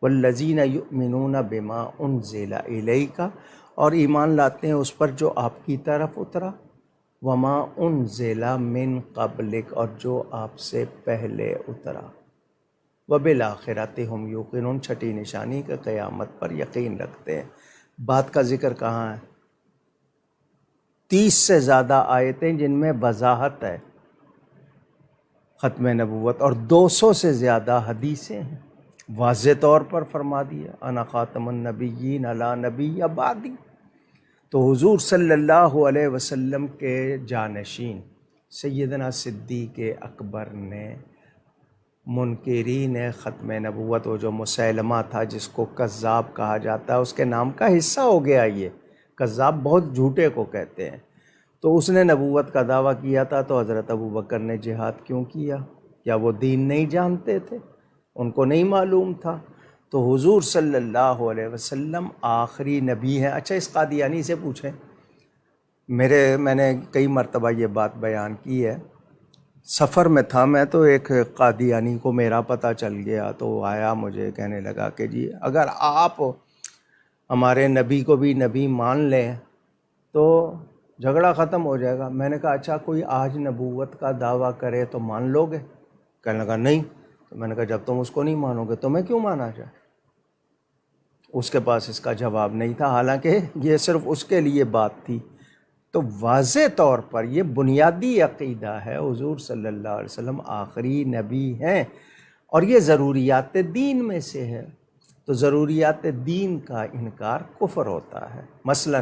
[SPEAKER 2] والذین یؤمنون بما انزل الیک، اور ایمان لاتے ہیں اس پر جو آپ کی طرف اترا، وما انزل من قبلک، اور جو آپ سے پہلے اترا، وبالآخرۃ ہم یوقنون، چھٹی نشانی کہ قیامت پر یقین رکھتے ہیں۔ بات کا ذکر کہاں ہے؟ 30 سے زیادہ آیتیں جن میں وضاحت ہے ختم نبوت، اور 200 سے زیادہ حدیثیں ہیں، واضح طور پر فرما دیا انا خاتم النبیین لا نبی بعدی۔ تو حضور صلی اللہ علیہ وسلم کے جانشین سیدنا صدیق اکبر نے منکرین ختم نبوت، وہ جو مسیلمہ تھا جس کو کذاب کہا جاتا ہے، اس کے نام کا حصہ ہو گیا یہ، کذاب بہت جھوٹے کو کہتے ہیں، تو اس نے نبوت کا دعویٰ کیا تھا، تو حضرت ابوبکر نے جہاد کیوں کیا؟ کیا وہ دین نہیں جانتے تھے؟ ان کو نہیں معلوم تھا؟ تو حضور صلی اللہ علیہ وسلم آخری نبی ہیں۔ اچھا، اس قادیانی سے پوچھیں، میں نے کئی مرتبہ یہ بات بیان کی ہے، سفر میں تھا میں، تو ایک قادیانی کو میرا پتہ چل گیا، تو وہ آیا مجھے کہنے لگا کہ جی اگر آپ ہمارے نبی کو بھی نبی مان لیں تو جھگڑا ختم ہو جائے گا۔ میں نے کہا اچھا، کوئی آج نبوت کا دعویٰ کرے تو مان لو گے؟ کہنے لگا نہیں۔ تو میں نے کہا جب تم اس کو نہیں مانو گے تو میں کیوں مانا جائے؟ اس کے پاس اس کا جواب نہیں تھا، حالانکہ یہ صرف اس کے لیے بات تھی۔ تو واضح طور پر یہ بنیادی عقیدہ ہے، حضور صلی اللہ علیہ وسلم آخری نبی ہیں، اور یہ ضروریات دین میں سے ہے۔ تو ضروریات دین کا انکار کفر ہوتا ہے۔ مثلا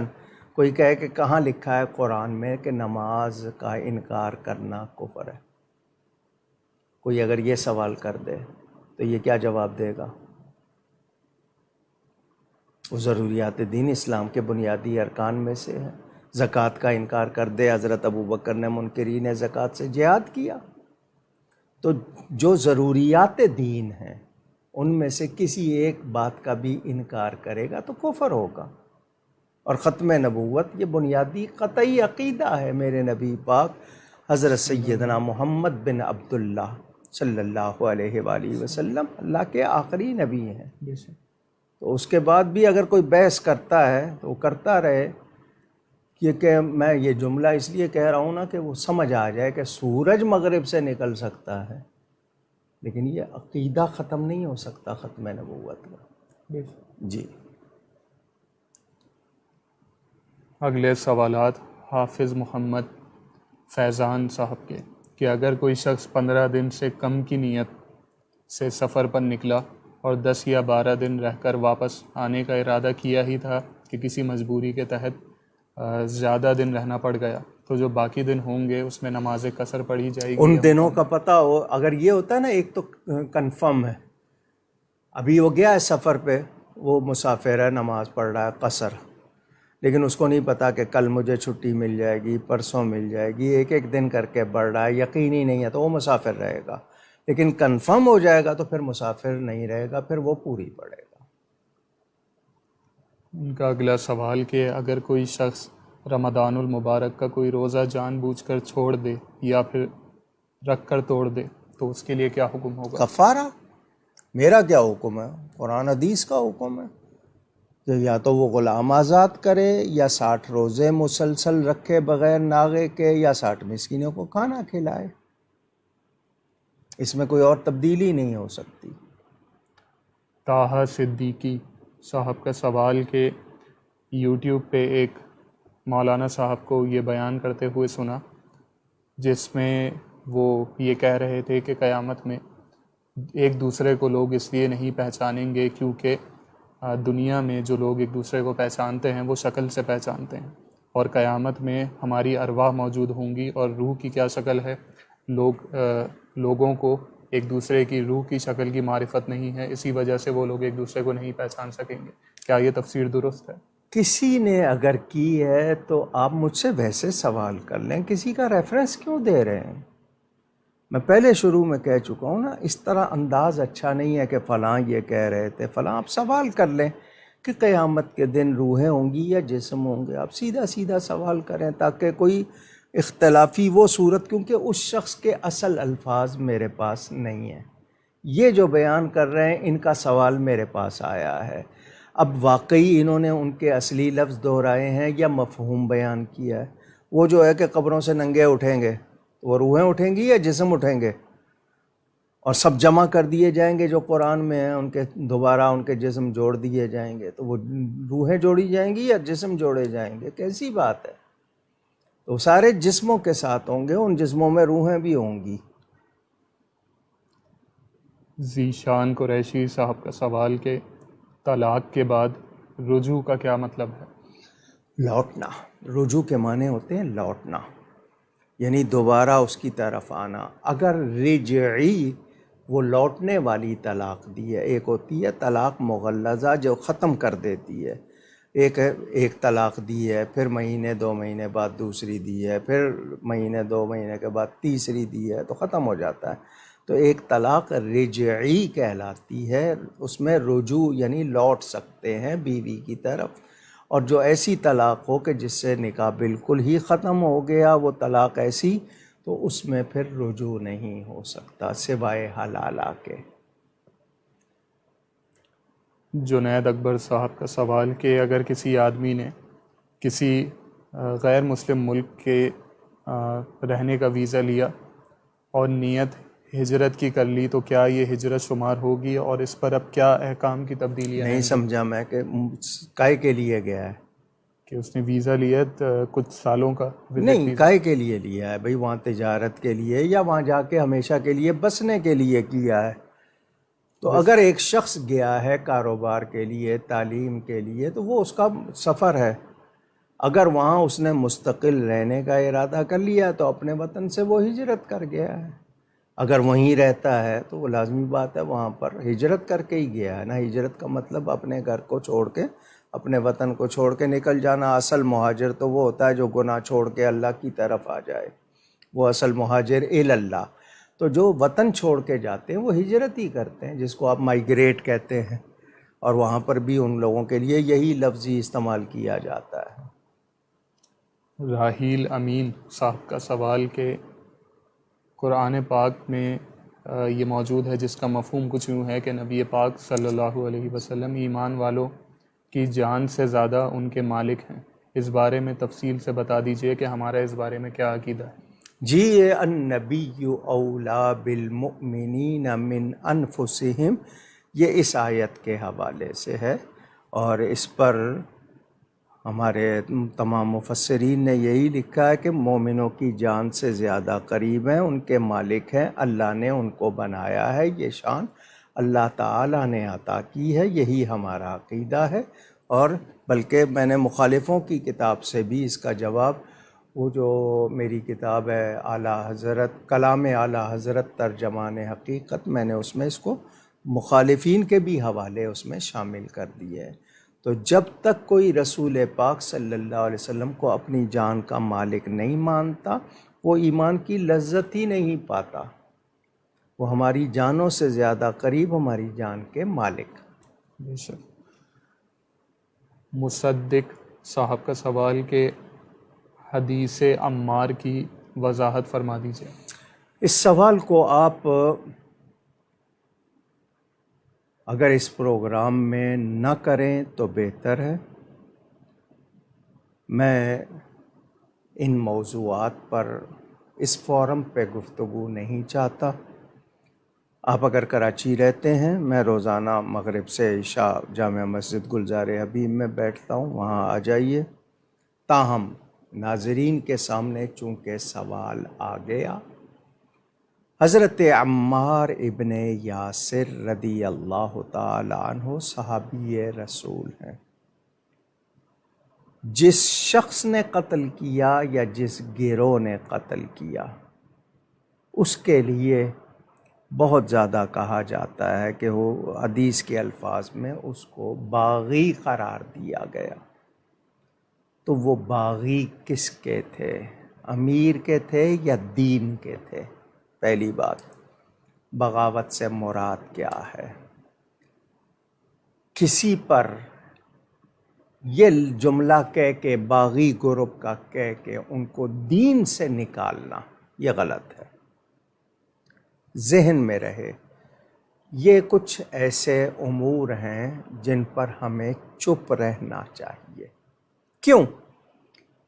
[SPEAKER 2] کوئی کہے کہ کہاں لکھا ہے قرآن میں کہ نماز کا انکار کرنا کفر ہے؟ کوئی اگر یہ سوال کر دے تو یہ کیا جواب دے گا؟ وہ ضروریات دین اسلام کے بنیادی ارکان میں سے ہے۔ زکوٰۃ کا انکار کر دے، حضرت ابوبکر نے منکرین زکوٰۃ سے جہاد کیا۔ تو جو ضروریات دین ہیں ان میں سے کسی ایک بات کا بھی انکار کرے گا تو کفر ہوگا۔ اور ختم نبوت یہ بنیادی قطعی عقیدہ ہے۔ میرے نبی پاک حضرت سیدنا محمد بن عبداللہ صلی اللہ علیہ وآلہ وسلم اللہ کے آخری نبی ہیں۔ تو اس کے بعد بھی اگر کوئی بحث کرتا ہے تو وہ کرتا رہے، کہ میں یہ جملہ اس لیے کہہ رہا ہوں نا کہ وہ سمجھ آ جائے کہ سورج مغرب سے نکل سکتا ہے، لیکن یہ عقیدہ ختم نہیں ہو سکتا ختم نبوت کا۔ جی،
[SPEAKER 1] اگلے سوالات حافظ محمد فیضان صاحب کے کہ اگر کوئی شخص 15 دن سے کم کی نیت سے سفر پر نکلا اور 10 یا 12 دن رہ کر واپس آنے کا ارادہ کیا ہی تھا کہ کسی مجبوری کے تحت زیادہ دن رہنا پڑ گیا، تو جو باقی دن ہوں گے اس میں نماز قصر پڑھی جائے گی؟
[SPEAKER 2] ان دنوں کا پتہ ہو، اگر یہ ہوتا ہے نا، ایک تو کنفرم ہے، ابھی وہ گیا ہے سفر پہ، وہ مسافر ہے، نماز پڑھ رہا ہے قصر، لیکن اس کو نہیں پتا کہ کل مجھے چھٹی مل جائے گی، پرسوں مل جائے گی، ایک ایک دن کر کے بڑھ رہا ہے، یقینی نہیں ہے، تو وہ مسافر رہے گا. لیکن کنفرم ہو جائے گا تو پھر مسافر نہیں رہے گا، پھر وہ پوری پڑے گا.
[SPEAKER 1] ان کا اگلا سوال کہ اگر کوئی شخص رمضان المبارک کا کوئی روزہ جان بوجھ کر چھوڑ دے یا پھر رکھ کر توڑ دے تو اس کے لیے کیا حکم ہوگا؟
[SPEAKER 2] کفارہ. میرا کیا حکم ہے؟ قرآن حدیث کا حکم ہے کہ یا تو وہ غلام آزاد کرے، یا 60 روزے مسلسل رکھے بغیر ناغے کے، یا 60 مسکینوں کو کھانا کھلائے. اس میں کوئی اور تبدیلی نہیں ہو سکتی.
[SPEAKER 1] طاہا صدیقی صاحب کا سوال کہ یوٹیوب پہ ایک مولانا صاحب کو یہ بیان کرتے ہوئے سنا جس میں وہ یہ کہہ رہے تھے کہ قیامت میں ایک دوسرے کو لوگ اس لیے نہیں پہچانیں گے کیونکہ دنیا میں جو لوگ ایک دوسرے کو پہچانتے ہیں وہ شکل سے پہچانتے ہیں، اور قیامت میں ہماری ارواح موجود ہوں گی اور روح کی کیا شکل ہے، لوگوں کو ایک دوسرے کی روح کی شکل کی معرفت نہیں ہے، اسی وجہ سے وہ لوگ ایک دوسرے کو نہیں پہچان سکیں گے. کیا یہ تفسیر درست ہے؟
[SPEAKER 2] کسی نے اگر کی ہے تو آپ مجھ سے ویسے سوال کر لیں، کسی کا ریفرنس کیوں دے رہے ہیں؟ میں پہلے شروع میں کہہ چکا ہوں نا، اس طرح انداز اچھا نہیں ہے کہ فلاں یہ کہہ رہے تھے فلاں. آپ سوال کر لیں کہ قیامت کے دن روحیں ہوں گی یا جسم ہوں گے. آپ سیدھا سیدھا سوال کریں تاکہ کوئی اختلافی وہ صورت، کیونکہ اس شخص کے اصل الفاظ میرے پاس نہیں ہیں. یہ جو بیان کر رہے ہیں ان کا سوال میرے پاس آیا ہے. اب واقعی انہوں نے ان کے اصلی لفظ دہرائے ہیں یا مفہوم بیان کیا ہے. وہ جو ہے کہ قبروں سے ننگے اٹھیں گے، وہ روحیں اٹھیں گی یا جسم اٹھیں گے، اور سب جمع کر دیے جائیں گے جو قرآن میں ہیں، ان کے دوبارہ ان کے جسم جوڑ دیے جائیں گے، تو وہ روحیں جوڑی جائیں گی یا جسم جوڑے جائیں گے؟ کیسی بات ہے؟ تو سارے جسموں کے ساتھ ہوں گے، ان جسموں میں روحیں بھی ہوں گی.
[SPEAKER 1] ذیشان قریشی صاحب کا سوال کہ طلاق کے بعد رجوع کا کیا مطلب ہے؟
[SPEAKER 2] لوٹنا. رجوع کے معنی ہوتے ہیں لوٹنا، یعنی دوبارہ اس کی طرف آنا. اگر رجعی وہ لوٹنے والی طلاق دی ہے. ایک ہوتی ہے طلاق مغلظہ جو ختم کر دیتی ہے، ایک طلاق دی ہے، پھر مہینے 2 مہینے بعد دوسری دی ہے، پھر مہینے 2 مہینے کے بعد تیسری دی ہے، تو ختم ہو جاتا ہے. تو ایک طلاق رجعی کہلاتی ہے، اس میں رجوع یعنی لوٹ سکتے ہیں بیوی کی طرف. اور جو ایسی طلاق ہو کہ جس سے نکاح بالکل ہی ختم ہو گیا، وہ طلاق ایسی، تو اس میں پھر رجوع نہیں ہو سکتا سوائے حلالہ کے.
[SPEAKER 1] جنید اکبر صاحب کا سوال کہ اگر کسی آدمی نے کسی غیر مسلم ملک کے رہنے کا ویزا لیا اور نیت ہجرت کی کر لی تو کیا یہ ہجرت شمار ہوگی، اور اس پر اب کیا احکام کی تبدیلیاں
[SPEAKER 2] نہیں سمجھا میں کہ کائے کے لیے گیا ہے؟
[SPEAKER 1] کہ اس نے ویزا لیا کچھ سالوں کا
[SPEAKER 2] نہیں، کائے کے لیے لیا ہے بھئی؟ وہاں تجارت کے لیے یا وہاں جا کے ہمیشہ کے لیے بسنے کے لیے کیا ہے؟ تو اگر ایک شخص گیا ہے کاروبار کے لیے، تعلیم کے لیے، تو وہ اس کا سفر ہے. اگر وہاں اس نے مستقل رہنے کا ارادہ کر لیا تو اپنے وطن سے وہ ہجرت کر گیا ہے. اگر وہیں رہتا ہے تو وہ لازمی بات ہے وہاں پر ہجرت کر کے ہی گیا ہے نا. ہجرت کا مطلب اپنے گھر کو چھوڑ کے، اپنے وطن کو چھوڑ کے نکل جانا. اصل مہاجر تو وہ ہوتا ہے جو گناہ چھوڑ کے اللہ کی طرف آ جائے، وہ اصل مہاجر اللہ. تو جو وطن چھوڑ کے جاتے ہیں وہ ہجرت ہی کرتے ہیں، جس کو آپ مائیگریٹ کہتے ہیں، اور وہاں پر بھی ان لوگوں کے لیے یہی لفظ ہی استعمال کیا جاتا ہے.
[SPEAKER 1] راحیل امین صاحب کا سوال کہ قرآن پاک میں یہ موجود ہے جس کا مفہوم کچھ یوں ہے کہ نبی پاک صلی اللہ علیہ وسلم ایمان والوں کی جان سے زیادہ ان کے مالک ہیں. اس بارے میں تفصیل سے بتا دیجئے کہ ہمارا اس بارے میں کیا عقیدہ ہے.
[SPEAKER 2] جی، یہ النبی اولا بالمؤمنین من انفسہم، یہ اس آیت کے حوالے سے ہے، اور اس پر ہمارے تمام مفسرین نے یہی لکھا ہے کہ مومنوں کی جان سے زیادہ قریب ہیں، ان کے مالک ہیں، اللہ نے ان کو بنایا ہے. یہ شان اللہ تعالیٰ نے عطا کی ہے، یہی ہمارا عقیدہ ہے. اور بلکہ میں نے مخالفوں کی کتاب سے بھی اس کا جواب وہ جو میری کتاب ہے اعلیٰ حضرت کلام اعلیٰ حضرت ترجمان حقیقت، میں نے اس میں اس کو مخالفین کے بھی حوالے اس میں شامل کر دیے ہیں۔ تو جب تک کوئی رسول پاک صلی اللہ علیہ وسلم کو اپنی جان کا مالک نہیں مانتا، وہ ایمان کی لذت ہی نہیں پاتا۔ وہ ہماری جانوں سے زیادہ قریب ہماری جان کے مالک۔
[SPEAKER 1] بے شک۔ مصدق صاحب کا سوال کہ حدیث عمار کی وضاحت فرما دیجیے۔
[SPEAKER 2] اس سوال کو آپ اگر اس پروگرام میں نہ کریں تو بہتر ہے۔ میں ان موضوعات پر اس فورم پہ گفتگو نہیں چاہتا۔ آپ اگر کراچی رہتے ہیں، میں روزانہ مغرب سے عشاء جامع مسجد گلزار حبیب میں بیٹھتا ہوں، وہاں آ جائیے۔ تاہم ناظرین کے سامنے چونکہ سوال آ گیا، حضرت عمار ابن یاسر رضی اللہ تعالی عنہ صحابی رسول ہیں۔ جس شخص نے قتل کیا یا جس گروہ نے قتل کیا، اس کے لیے بہت زیادہ کہا جاتا ہے کہ وہ حدیث کے الفاظ میں اس کو باغی قرار دیا گیا۔ تو وہ باغی کس کے تھے؟ امیر کے تھے یا دین کے تھے؟ پہلی بات، بغاوت سے مراد کیا ہے؟ کسی پر یہ جملہ کہہ کے باغی گروپ کا کہہ کے ان کو دین سے نکالنا، یہ غلط ہے۔ ذہن میں رہے، یہ کچھ ایسے امور ہیں جن پر ہمیں چپ رہنا چاہیے۔ کیوں؟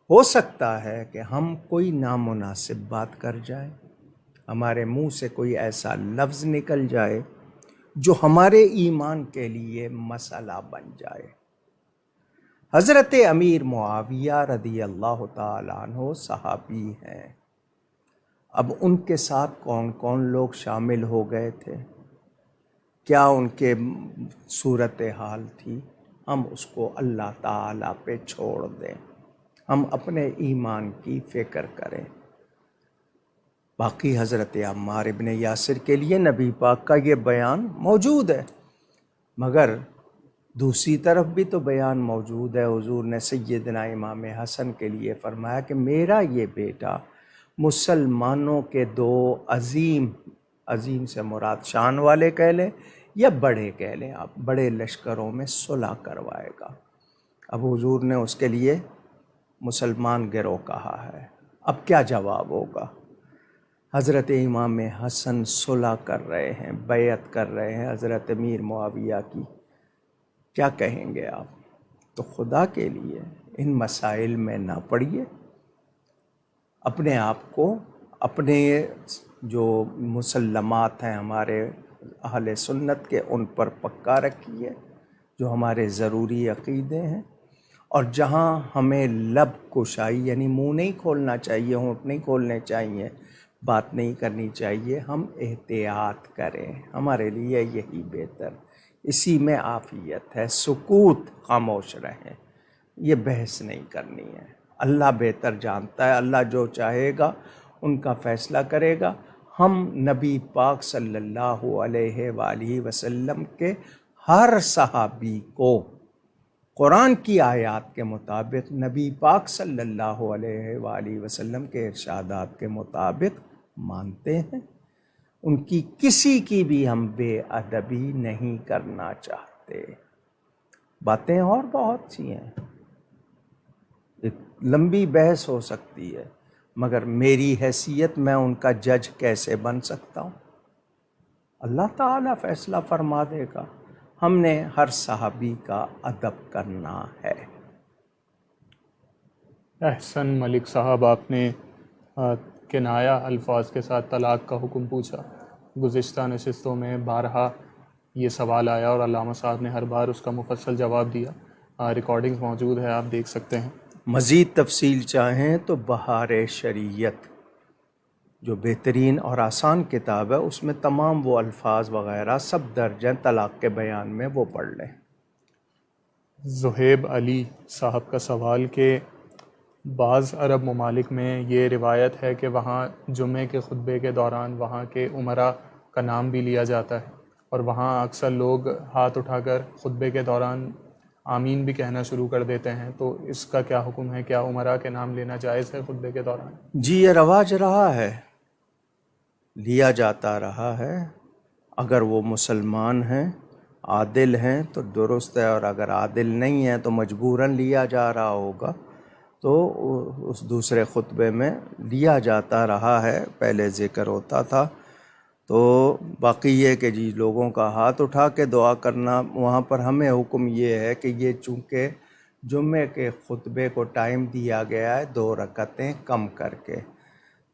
[SPEAKER 2] ہو سکتا ہے کہ ہم کوئی نامناسب بات کر جائیں، ہمارے منہ سے کوئی ایسا لفظ نکل جائے جو ہمارے ایمان کے لیے مسئلہ بن جائے۔ حضرت امیر معاویہ رضی اللہ تعالیٰ عنہ صحابی ہیں۔ اب ان کے ساتھ کون کون لوگ شامل ہو گئے تھے، کیا ان کے صورتحال تھی، ہم اس کو اللہ تعالیٰ پہ چھوڑ دیں، ہم اپنے ایمان کی فکر کریں۔ باقی حضرت عمار ابن یاسر کے لیے نبی پاک کا یہ بیان موجود ہے، مگر دوسری طرف بھی تو بیان موجود ہے۔ حضور نے سیدنا امام حسن کے لیے فرمایا کہ میرا یہ بیٹا مسلمانوں کے دو عظیم سے مراد شان والے کہہ لیں یا بڑے کہہ لیں، آپ بڑے لشکروں میں صلح کروائے گا۔ اب حضور نے اس کے لیے مسلمان گروہ کہا ہے، اب کیا جواب ہوگا؟ حضرت امام حسن صلح کر رہے ہیں، بیعت کر رہے ہیں حضرت امیر معاویہ کی، کیا کہیں گے آپ؟ تو خدا کے لیے ان مسائل میں نہ پڑیے، اپنے آپ کو، اپنے جو مسلمات ہیں ہمارے اہل سنت کے، ان پر پکا رکھیے جو ہمارے ضروری عقیدے ہیں، اور جہاں ہمیں لب کشائی یعنی منہ نہیں کھولنا چاہیے، ہونٹ نہیں کھولنے چاہیے، بات نہیں کرنی چاہیے، ہم احتیاط کریں، ہمارے لیے یہی بہتر، اسی میں عافیت ہے۔ سکوت، خاموش رہیں، یہ بحث نہیں کرنی ہے۔ اللہ بہتر جانتا ہے، اللہ جو چاہے گا ان کا فیصلہ کرے گا۔ ہم نبی پاک صلی اللہ علیہ وآلہ وسلم کے ہر صحابی کو قرآن کی آیات کے مطابق، نبی پاک صلی اللہ علیہ وآلہ وسلم کے ارشادات کے مطابق مانتے ہیں، ان کی کسی کی بھی ہم بے ادبی نہیں کرنا چاہتے۔ باتیں اور بہت سی ہیں، ایک لمبی بحث ہو سکتی ہے، مگر میری حیثیت میں ان کا جج کیسے بن سکتا ہوں؟ اللہ تعالیٰ فیصلہ فرما دے گا، ہم نے ہر صحابی کا ادب کرنا ہے۔
[SPEAKER 1] احسن ملک صاحب، آپ نے کنایا الفاظ کے ساتھ طلاق کا حکم پوچھا۔ گزشتہ نشستوں میں بارہا یہ سوال آیا اور علامہ صاحب نے ہر بار اس کا مفصل جواب دیا۔ ریکارڈنگز موجود ہے، آپ دیکھ سکتے ہیں۔
[SPEAKER 2] مزید تفصیل چاہیں تو بہار شریعت جو بہترین اور آسان کتاب ہے، اس میں تمام وہ الفاظ وغیرہ سب درج ہیں طلاق کے بیان میں، وہ پڑھ لیں۔
[SPEAKER 1] زہیب علی صاحب کا سوال کہ بعض عرب ممالک میں یہ روایت ہے کہ وہاں جمعے کے خطبے کے دوران وہاں کے عمرا کا نام بھی لیا جاتا ہے، اور وہاں اکثر لوگ ہاتھ اٹھا کر خطبے کے دوران آمین بھی کہنا شروع کر دیتے ہیں، تو اس کا کیا حکم ہے؟ کیا عمرا کے نام لینا جائز ہے خطبے کے دوران؟
[SPEAKER 2] جی یہ رواج رہا ہے، لیا جاتا رہا ہے۔ اگر وہ مسلمان ہیں، عادل ہیں تو درست ہے، اور اگر عادل نہیں ہیں تو مجبوراً لیا جا رہا ہوگا، تو اس دوسرے خطبے میں لیا جاتا رہا ہے، پہلے ذکر ہوتا تھا۔ تو باقی یہ کہ جی لوگوں کا ہاتھ اٹھا کے دعا کرنا، وہاں پر ہمیں حکم یہ ہے کہ یہ چونکہ جمعے کے خطبے کو ٹائم دیا گیا ہے 2 رکعتیں کم کر کے،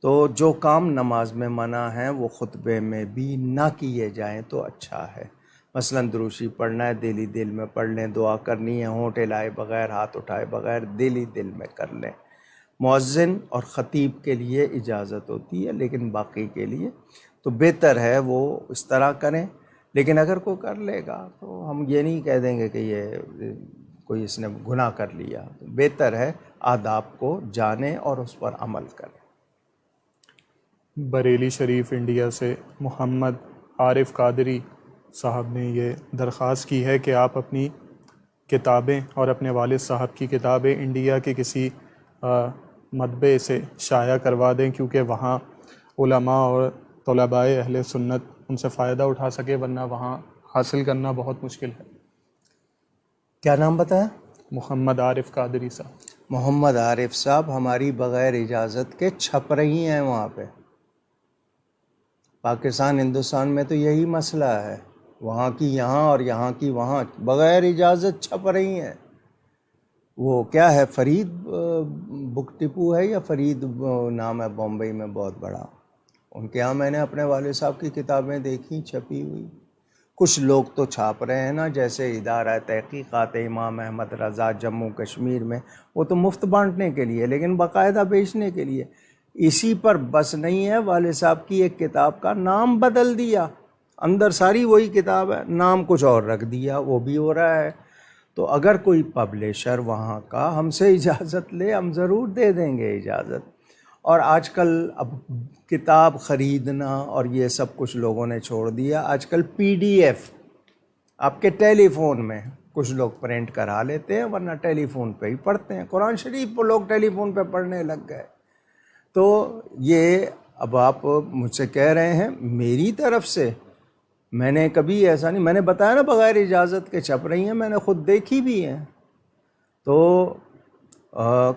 [SPEAKER 2] تو جو کام نماز میں منع ہیں وہ خطبے میں بھی نہ کیے جائیں تو اچھا ہے۔ مثلاً دروشی پڑھنا ہے، دل ہی دل میں پڑھ لیں، دعا کرنی ہے ہونٹ ہلائے بغیر، ہاتھ اٹھائے بغیر، دل ہی دل میں کر لیں۔ مؤذن اور خطیب کے لیے اجازت ہوتی ہے، لیکن باقی کے لیے تو بہتر ہے وہ اس طرح کریں۔ لیکن اگر کوئی کر لے گا تو ہم یہ نہیں کہہ دیں گے کہ یہ کوئی اس نے گناہ کر لیا، بہتر ہے آداب کو جانیں اور اس پر عمل کریں۔
[SPEAKER 1] بریلی شریف انڈیا سے محمد عارف قادری صاحب نے یہ درخواست کی ہے کہ آپ اپنی کتابیں اور اپنے والد صاحب کی کتابیں انڈیا کے کسی مطبعے سے شائع کروا دیں، کیونکہ وہاں علماء اور طلباء اہل سنت ان سے فائدہ اٹھا سکے، ورنہ وہاں حاصل کرنا بہت مشکل ہے۔
[SPEAKER 2] کیا نام بتایا؟
[SPEAKER 1] محمد عارف قادری صاحب۔
[SPEAKER 2] محمد عارف صاحب ہماری بغیر اجازت کے چھپ رہی ہیں وہاں پہ۔ پاکستان ہندوستان میں تو یہی مسئلہ ہے، وہاں کی یہاں اور یہاں کی وہاں، بغیر اجازت چھپ رہی ہیں۔ وہ کیا ہے، فرید بک ٹپو ہے یا فرید نام ہے بمبئی میں بہت بڑا، ان کے ہاں میں نے اپنے والد صاحب کی کتابیں دیکھی چھپی ہوئی۔ کچھ لوگ تو چھاپ رہے ہیں نا، جیسے ادارہ تحقیقات امام احمد رضا جموں کشمیر میں، وہ تو مفت بانٹنے کے لیے، لیکن باقاعدہ بیچنے کے لیے۔ اسی پر بس نہیں ہے، والد صاحب کی ایک کتاب کا نام بدل دیا، اندر ساری وہی کتاب ہے، نام کچھ اور رکھ دیا، وہ بھی ہو رہا ہے۔ تو اگر کوئی پبلیشر وہاں کا ہم سے اجازت لے، ہم ضرور دے دیں گے اجازت۔ اور آج کل اب کتاب خریدنا اور یہ سب کچھ لوگوں نے چھوڑ دیا، آج کل PDF آپ کے ٹیلی فون میں کچھ لوگ پرنٹ کرا لیتے ہیں، ورنہ ٹیلی فون پہ ہی پڑھتے ہیں۔ قرآن شریف کو لوگ ٹیلی فون پہ پڑھنے لگ گئے۔ تو یہ اب آپ مجھ سے کہہ رہے ہیں، میری طرف سے میں نے کبھی ایسا نہیں، میں نے بتایا نا بغیر اجازت کے چھپ رہی ہیں، میں نے خود دیکھی بھی ہیں۔ تو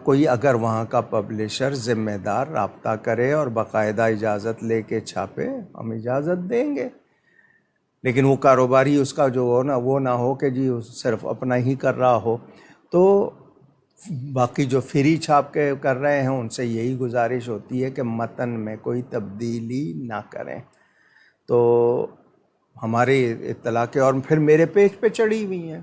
[SPEAKER 2] کوئی اگر وہاں کا پبلشر ذمہ دار رابطہ کرے اور باقاعدہ اجازت لے کے چھاپے، ہم اجازت دیں گے۔ لیکن وہ کاروباری اس کا جو ہو نا، وہ نہ ہو کہ جی صرف اپنا ہی کر رہا ہو۔ تو باقی جو فری چھاپ کے کر رہے ہیں ان سے یہی گزارش ہوتی ہے کہ متن میں کوئی تبدیلی نہ کریں۔ تو ہمارے اطلاع کے، اور پھر میرے پیج پہ چڑھی ہوئی ہیں،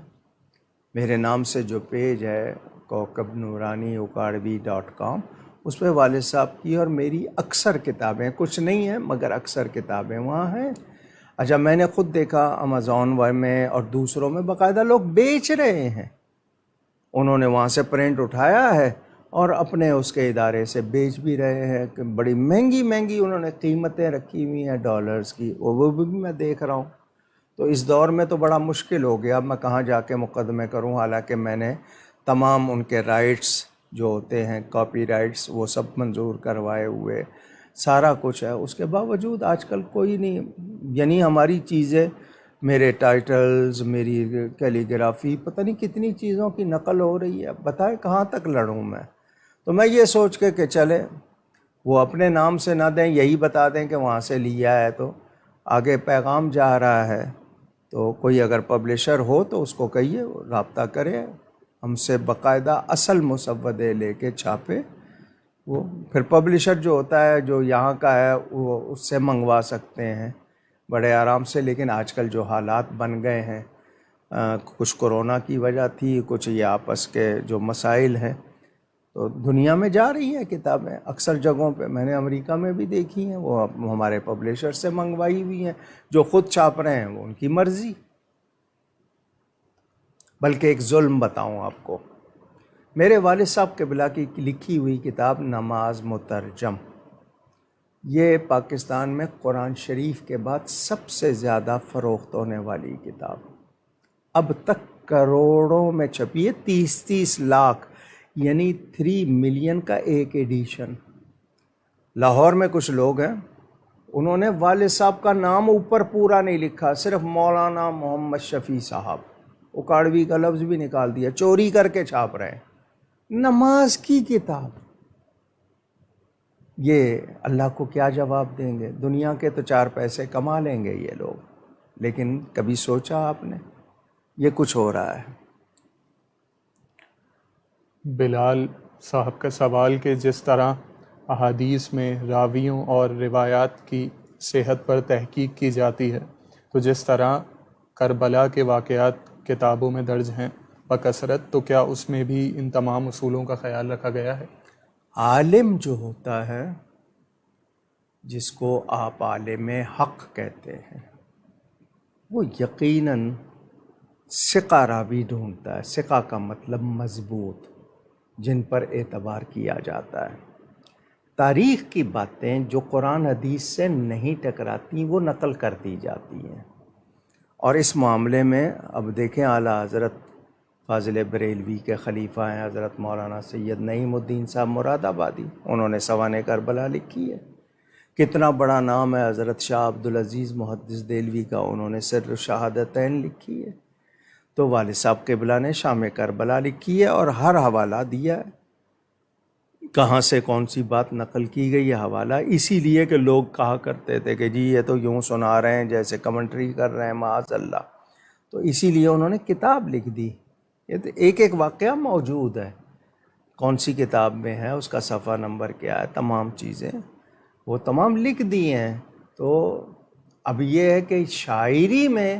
[SPEAKER 2] میرے نام سے جو پیج ہے کوکب نورانی ukardvi.com، اس پہ والد صاحب کی اور میری اکثر کتابیں، کچھ نہیں ہیں مگر اکثر کتابیں وہاں ہیں۔ اچھا، میں نے خود دیکھا امازون میں اور دوسروں میں باقاعدہ لوگ بیچ رہے ہیں، انہوں نے وہاں سے پرنٹ اٹھایا ہے اور اپنے اس کے ادارے سے بیچ بھی رہے ہیں، کہ بڑی مہنگی مہنگی انہوں نے قیمتیں رکھی ہوئی ہیں ڈالرز کی، وہ بھی میں دیکھ رہا ہوں۔ تو اس دور میں تو بڑا مشکل ہو گیا، میں کہاں جا کے مقدمے کروں، حالانکہ میں نے تمام ان کے رائٹس جو ہوتے ہیں، کاپی رائٹس، وہ سب منظور کروائے ہوئے، سارا کچھ ہے۔ اس کے باوجود آج کل کوئی نہیں، یعنی ہماری چیزیں، میرے ٹائٹلز، میری کیلیگرافی، پتہ نہیں کتنی چیزوں کی نقل ہو رہی ہے، بتائیں کہاں تک لڑوں میں؟ تو میں یہ سوچ کے کہ چلے وہ اپنے نام سے نہ دیں، یہی بتا دیں کہ وہاں سے لیا ہے، تو آگے پیغام جا رہا ہے۔ تو کوئی اگر پبلشر ہو تو اس کو کہیے رابطہ کرے ہم سے، باقاعدہ اصل مسودے لے کے چھاپے۔ وہ پھر پبلشر جو ہوتا ہے جو یہاں کا ہے وہ اس سے منگوا سکتے ہیں بڑے آرام سے۔ لیکن آج کل جو حالات بن گئے ہیں، کچھ کورونا کی وجہ تھی، کچھ یہ آپس کے جو مسائل ہیں، تو دنیا میں جا رہی ہیں کتابیں اکثر جگہوں پہ، میں نے امریکہ میں بھی دیکھی ہیں، وہ ہمارے پبلشر سے منگوائی ہوئی ہیں، جو خود چھاپ رہے ہیں وہ ان کی مرضی۔ بلکہ ایک ظلم بتاؤں آپ کو، میرے والد صاحب قبلہ کی لکھی ہوئی کتاب نماز مترجم، یہ پاکستان میں قرآن شریف کے بعد سب سے زیادہ فروخت ہونے والی کتاب، اب تک کروڑوں میں چھپی ہے، 30 لاکھ یعنی 3 ملین کا ایک ایڈیشن۔ لاہور میں کچھ لوگ ہیں، انہوں نے والد صاحب کا نام اوپر پورا نہیں لکھا، صرف مولانا محمد شفیع صاحب، اکاڑوی کا لفظ بھی نکال دیا، چوری کر کے چھاپ رہے ہیں نماز کی کتاب۔ یہ اللہ کو کیا جواب دیں گے؟ دنیا کے تو 4 پیسے کما لیں گے یہ لوگ، لیکن کبھی سوچا آپ نے یہ کچھ ہو رہا ہے؟
[SPEAKER 1] بلال صاحب کا سوال کہ جس طرح احادیث میں راویوں اور روایات کی صحت پر تحقیق کی جاتی ہے، تو جس طرح کربلا کے واقعات کتابوں میں درج ہیں بکثرت، تو کیا اس میں بھی ان تمام اصولوں کا خیال رکھا گیا ہے؟
[SPEAKER 2] عالم جو ہوتا ہے، جس کو آپ عالم حق کہتے ہیں، وہ یقیناً ثقہ راوی ڈھونڈتا ہے۔ ثقہ کا مطلب مضبوط، جن پر اعتبار کیا جاتا ہے۔ تاریخ کی باتیں جو قرآن حدیث سے نہیں ٹکراتی وہ نقل کر دی جاتی ہیں، اور اس معاملے میں اب دیکھیں اعلیٰ حضرت فاضل بریلوی کے خلیفہ ہیں حضرت مولانا سید نعیم الدین صاحب مراد آبادی، انہوں نے سوانح کربلا لکھی ہے۔ کتنا بڑا نام ہے حضرت شاہ عبدالعزیز محدث دہلوی کا، انہوں نے سر الشہادتین لکھی ہے۔ تو والد صاحب قبلہ نے شام کربلا لکھی ہے اور ہر حوالہ دیا ہے، کہاں سے کون سی بات نقل کی گئی ہے حوالہ، اسی لیے کہ لوگ کہا کرتے تھے کہ جی یہ تو یوں سنا رہے ہیں جیسے کمنٹری کر رہے ہیں، معاذ اللہ، تو اسی لیے انہوں نے کتاب لکھ دی۔ یہ تو ایک ایک واقعہ موجود ہے، کون سی کتاب میں ہے، اس کا صفحہ نمبر کیا ہے، تمام چیزیں وہ تمام لکھ دی ہیں۔ تو اب یہ ہے کہ شاعری میں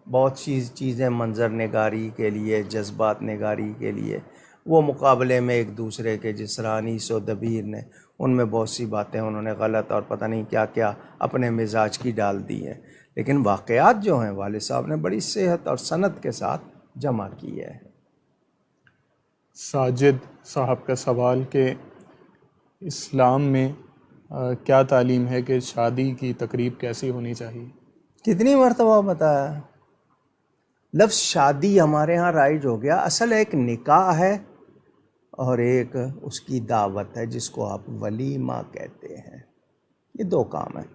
[SPEAKER 2] بہت چیزیں منظر نگاری کے لیے، جذبات نگاری کے لیے، وہ مقابلے میں ایک دوسرے کے، جس طرح انیس و دبیر نے، ان میں بہت سی باتیں انہوں نے غلط اور پتہ نہیں کیا کیا اپنے مزاج کی ڈال دی ہیں، لیکن واقعات جو ہیں والد صاحب نے بڑی صحت اور سند کے ساتھ جمع کی ہے۔
[SPEAKER 1] ساجد صاحب کا سوال کہ اسلام میں کیا تعلیم ہے کہ شادی کی تقریب کیسی ہونی چاہیے؟
[SPEAKER 2] کتنی مرتبہ بتایا، لفظ شادی ہمارے ہاں رائج ہو گیا، اصل ایک نکاح ہے اور ایک اس کی دعوت ہے جس کو آپ ولیمہ کہتے ہیں، یہ 2 کام ہیں۔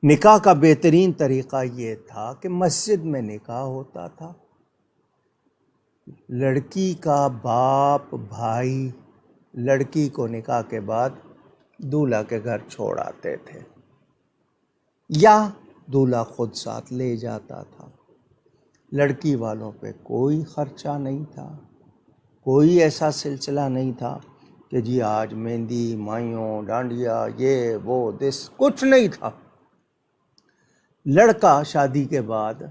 [SPEAKER 2] نکاح کا بہترین طریقہ یہ تھا کہ مسجد میں نکاح ہوتا تھا، لڑکی کا باپ بھائی لڑکی کو نکاح کے بعد دولہا کے گھر چھوڑ آتے تھے، یا دولہا خود ساتھ لے جاتا تھا۔ لڑکی والوں پہ کوئی خرچہ نہیں تھا، کوئی ایسا سلسلہ نہیں تھا کہ جی آج مہندی، مائیوں، ڈانڈیا، یہ وہ دس، کچھ نہیں تھا۔ لڑکا شادی کے بعد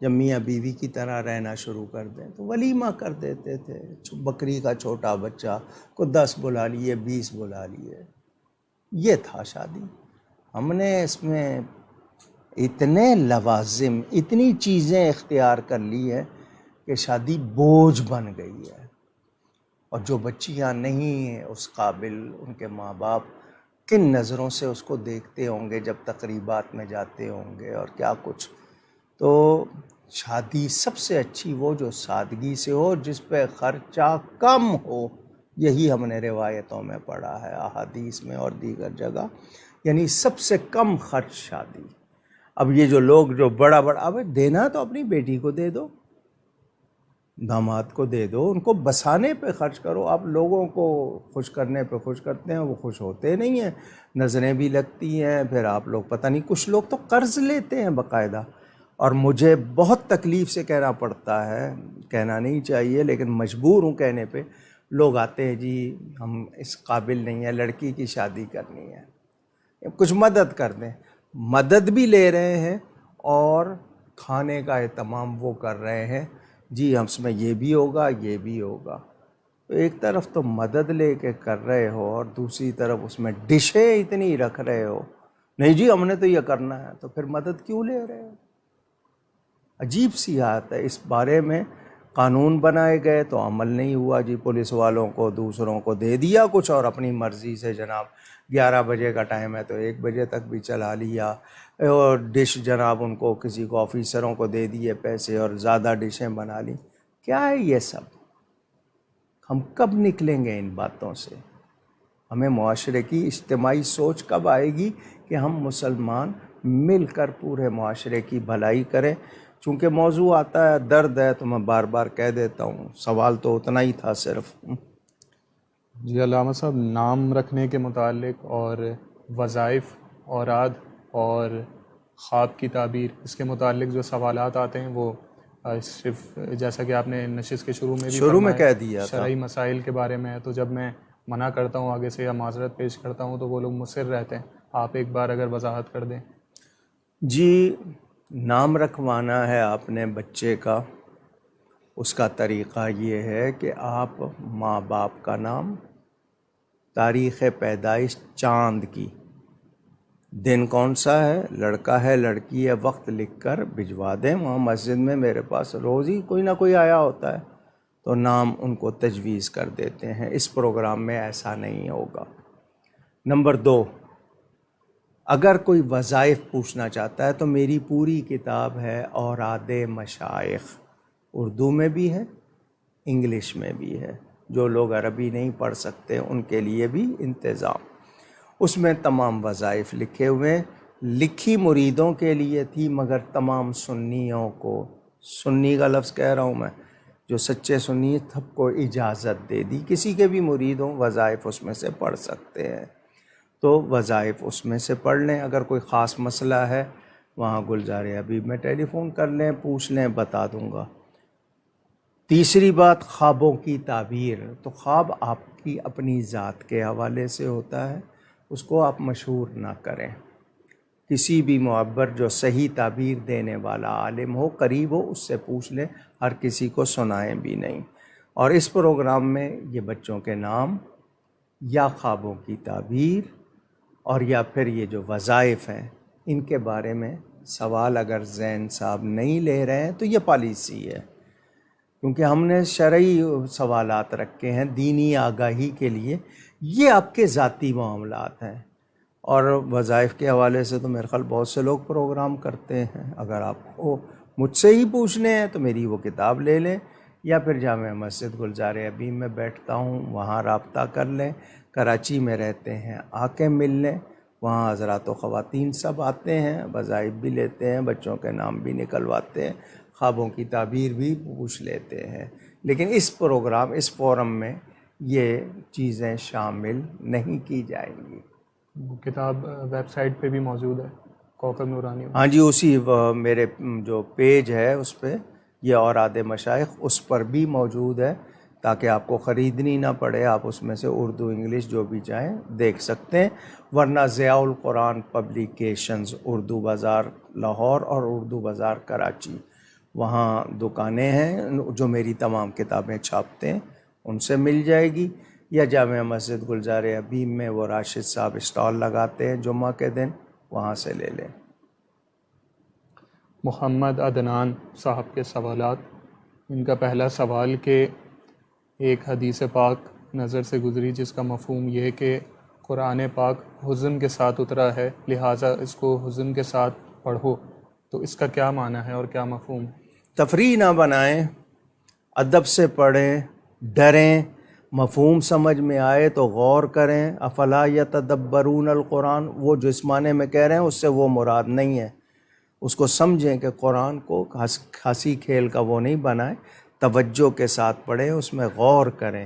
[SPEAKER 2] جب میاں بیوی کی طرح رہنا شروع کر دیں تو ولیمہ کر دیتے تھے، بکری کا چھوٹا بچہ کو 10 بلا لیے، 20 بلا لیے، یہ تھا شادی۔ ہم نے اس میں اتنے لوازم، اتنی چیزیں اختیار کر لی ہیں کہ شادی بوجھ بن گئی ہے، اور جو بچیاں نہیں ہیں اس قابل، ان کے ماں باپ کن نظروں سے اس کو دیکھتے ہوں گے جب تقریبات میں جاتے ہوں گے، اور کیا کچھ۔ تو شادی سب سے اچھی وہ جو سادگی سے ہو، جس پہ خرچہ کم ہو، یہی ہم نے روایتوں میں پڑھا ہے، احادیث میں اور دیگر جگہ، یعنی سب سے کم خرچ شادی۔ اب یہ جو لوگ جو بڑا اب دینا تو اپنی بیٹی کو دے دو، داماد کو دے دو، ان کو بسانے پہ خرچ کرو۔ آپ لوگوں کو خوش کرنے پہ خوش کرتے ہیں، وہ خوش ہوتے نہیں ہیں، نظریں بھی لگتی ہیں، پھر آپ لوگ پتہ نہیں، کچھ لوگ تو قرض لیتے ہیں باقاعدہ، اور مجھے بہت تکلیف سے کہنا پڑتا ہے، کہنا نہیں چاہیے لیکن مجبور ہوں کہنے پہ، لوگ آتے ہیں جی ہم اس قابل نہیں ہیں، لڑکی کی شادی کرنی ہے، کچھ مدد کر دیں۔ مدد بھی لے رہے ہیں اور کھانے کا اہتمام وہ کر رہے ہیں، جی ہم اس میں یہ بھی ہوگا، یہ بھی ہوگا۔ تو ایک طرف تو مدد لے کے کر رہے ہو اور دوسری طرف اس میں ڈشیں اتنی رکھ رہے ہو، نہیں جی ہم نے تو یہ کرنا ہے، تو پھر مدد کیوں لے رہے ہو؟ عجیب سی بات ہے۔ اس بارے میں قانون بنائے گئے تو عمل نہیں ہوا جی، پولیس والوں کو دوسروں کو دے دیا کچھ اور اپنی مرضی سے جناب 11 بجے کا ٹائم ہے تو 1 بجے تک بھی چلا لیا، اور ڈش جناب ان کو کسی کو آفیسروں کو دے دیے پیسے اور زیادہ ڈشیں بنا لی۔ کیا ہے یہ سب؟ ہم کب نکلیں گے ان باتوں سے؟ ہمیں معاشرے کی اجتماعی سوچ کب آئے گی کہ ہم مسلمان مل کر پورے معاشرے کی بھلائی کریں؟ چونکہ موضوع آتا ہے درد ہے تو میں بار بار کہہ دیتا ہوں، سوال تو اتنا ہی تھا صرف۔
[SPEAKER 1] جی علامہ صاحب، نام رکھنے کے متعلق اور وظائف، اوراد اور خواب کی تعبیر، اس کے متعلق جو سوالات آتے ہیں وہ صرف جیسا کہ آپ نے نشست کے شروع میں بھی
[SPEAKER 2] شروع میں
[SPEAKER 1] فرمایا
[SPEAKER 2] کہہ دیا تھا۔
[SPEAKER 1] شرعی مسائل کے بارے میں ہے، تو جب میں منع کرتا ہوں آگے سے یا معذرت پیش کرتا ہوں تو وہ لوگ مصر رہتے ہیں۔ آپ ایک بار اگر وضاحت کر دیں۔
[SPEAKER 2] جی، نام رکھوانا ہے آپ نے بچے کا، اس کا طریقہ یہ ہے کہ آپ ماں باپ کا نام، تاریخ پیدائش چاند کی، دن کون سا ہے، لڑکا ہے لڑکی ہے، وقت لکھ کر بھجوا دیں۔ وہاں مسجد میں میرے پاس روز ہی کوئی نہ کوئی آیا ہوتا ہے تو نام ان کو تجویز کر دیتے ہیں۔ اس پروگرام میں ایسا نہیں ہوگا۔ نمبر 2، اگر کوئی وظائف پوچھنا چاہتا ہے تو میری پوری کتاب ہے اوراد مشائخ، اردو میں بھی ہے انگلش میں بھی ہے، جو لوگ عربی نہیں پڑھ سکتے ان کے لیے بھی انتظام۔ اس میں تمام وظائف لکھے ہوئے ہیں۔ لکھی مریدوں کے لیے تھی مگر تمام سنیوں کو، سنی کا لفظ کہہ رہا ہوں میں، جو سچے سنی سب کو اجازت دے دی، کسی کے بھی مرید ہوں وظائف اس میں سے پڑھ سکتے ہیں، تو وظائف اس میں سے پڑھ لیں۔ اگر کوئی خاص مسئلہ ہے وہاں گلزار حبیب میں ٹیلی فون کر لیں، پوچھ لیں، بتا دوں گا۔ تیسری بات، خوابوں کی تعبیر، تو خواب آپ کی اپنی ذات کے حوالے سے ہوتا ہے، اس کو آپ مشہور نہ کریں۔ کسی بھی معبر جو صحیح تعبیر دینے والا عالم ہو، قریب ہو، اس سے پوچھ لیں، ہر کسی کو سنائیں بھی نہیں۔ اور اس پروگرام میں یہ بچوں کے نام یا خوابوں کی تعبیر اور یا پھر یہ جو وظائف ہیں ان کے بارے میں سوال اگر زین صاحب نہیں لے رہے ہیں تو یہ پالیسی ہے، کیونکہ ہم نے شرعی سوالات رکھے ہیں دینی آگاہی کے لیے، یہ آپ کے ذاتی معاملات ہیں۔ اور وظائف کے حوالے سے تو میرے خیال بہت سے لوگ پروگرام کرتے ہیں، اگر آپ کو مجھ سے ہی پوچھنے ہیں تو میری وہ کتاب لے لیں، یا پھر جامع مسجد گلزار حبیب میں بیٹھتا ہوں وہاں رابطہ کر لیں، کراچی میں رہتے ہیں آ کے مل لیں، وہاں حضرات و خواتین سب آتے ہیں، وظائف بھی لیتے ہیں، بچوں کے نام بھی نکلواتے ہیں، خوابوں کی تعبیر بھی پوچھ لیتے ہیں۔ لیکن اس پروگرام، اس فورم میں یہ چیزیں شامل نہیں کی جائیں گی۔
[SPEAKER 1] وہ کتاب ویب سائٹ پہ بھی موجود ہے، کوکب نورانی میں۔
[SPEAKER 2] ہاں جی، اسی میرے جو پیج ہے اس پہ یہ اوراد مشائخ اس پر بھی موجود ہے، تاکہ آپ کو خریدنی نہ پڑے، آپ اس میں سے اردو انگلش جو بھی چاہیں دیکھ سکتے ہیں۔ ورنہ ضیاء القرآن پبلیکیشنز، اردو بازار لاہور اور اردو بازار کراچی، وہاں دکانیں ہیں جو میری تمام کتابیں چھاپتے ہیں، ان سے مل جائے گی، یا جامع مسجد گلزار حبیب میں وہ راشد صاحب اسٹال لگاتے ہیں جمعہ کے دن، وہاں سے لے لیں۔
[SPEAKER 1] محمد عدنان صاحب کے سوالات، ان کا پہلا سوال کہ ایک حدیث پاک نظر سے گزری جس کا مفہوم یہ کہ قرآن پاک حزن کے ساتھ اترا ہے، لہٰذا اس کو حزن کے ساتھ پڑھو، تو اس کا کیا معنی ہے اور کیا مفہوم ہے؟
[SPEAKER 2] تفریح نہ بنائیں، ادب سے پڑھیں، ڈریں، مفہوم سمجھ میں آئے تو غور کریں۔ افلا یتدبرون القرآن، وہ جو اس معنی میں کہہ رہے ہیں اس سے وہ مراد نہیں ہے، اس کو سمجھیں کہ قرآن کو ہنسی کھیل کا وہ نہیں بنائیں، توجہ کے ساتھ پڑھیں، اس میں غور کریں۔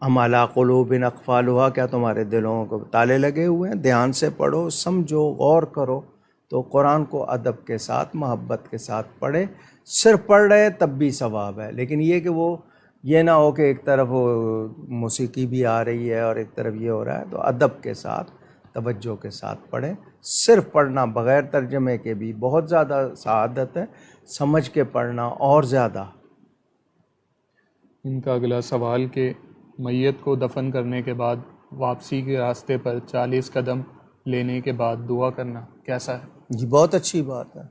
[SPEAKER 2] ام علی قلوب اقفالها، کیا تمہارے دلوں کو تالے لگے ہوئے ہیں؟ دھیان سے پڑھو، سمجھو، غور کرو۔ تو قرآن کو ادب کے ساتھ، محبت کے ساتھ پڑھیں۔ صرف پڑھ رہے تب بھی ثواب ہے، لیکن یہ کہ وہ یہ نہ ہو کہ ایک طرف موسیقی بھی آ رہی ہے اور ایک طرف یہ ہو رہا ہے، تو ادب کے ساتھ، توجہ کے ساتھ پڑھیں۔ صرف پڑھنا بغیر ترجمے کے بھی بہت زیادہ سعادت ہے، سمجھ کے پڑھنا اور زیادہ۔
[SPEAKER 1] ان کا اگلا سوال کہ میت کو دفن کرنے کے بعد واپسی کے راستے پر 40 قدم لینے کے بعد دعا کرنا کیسا ہے؟
[SPEAKER 2] جی بہت اچھی بات ہے،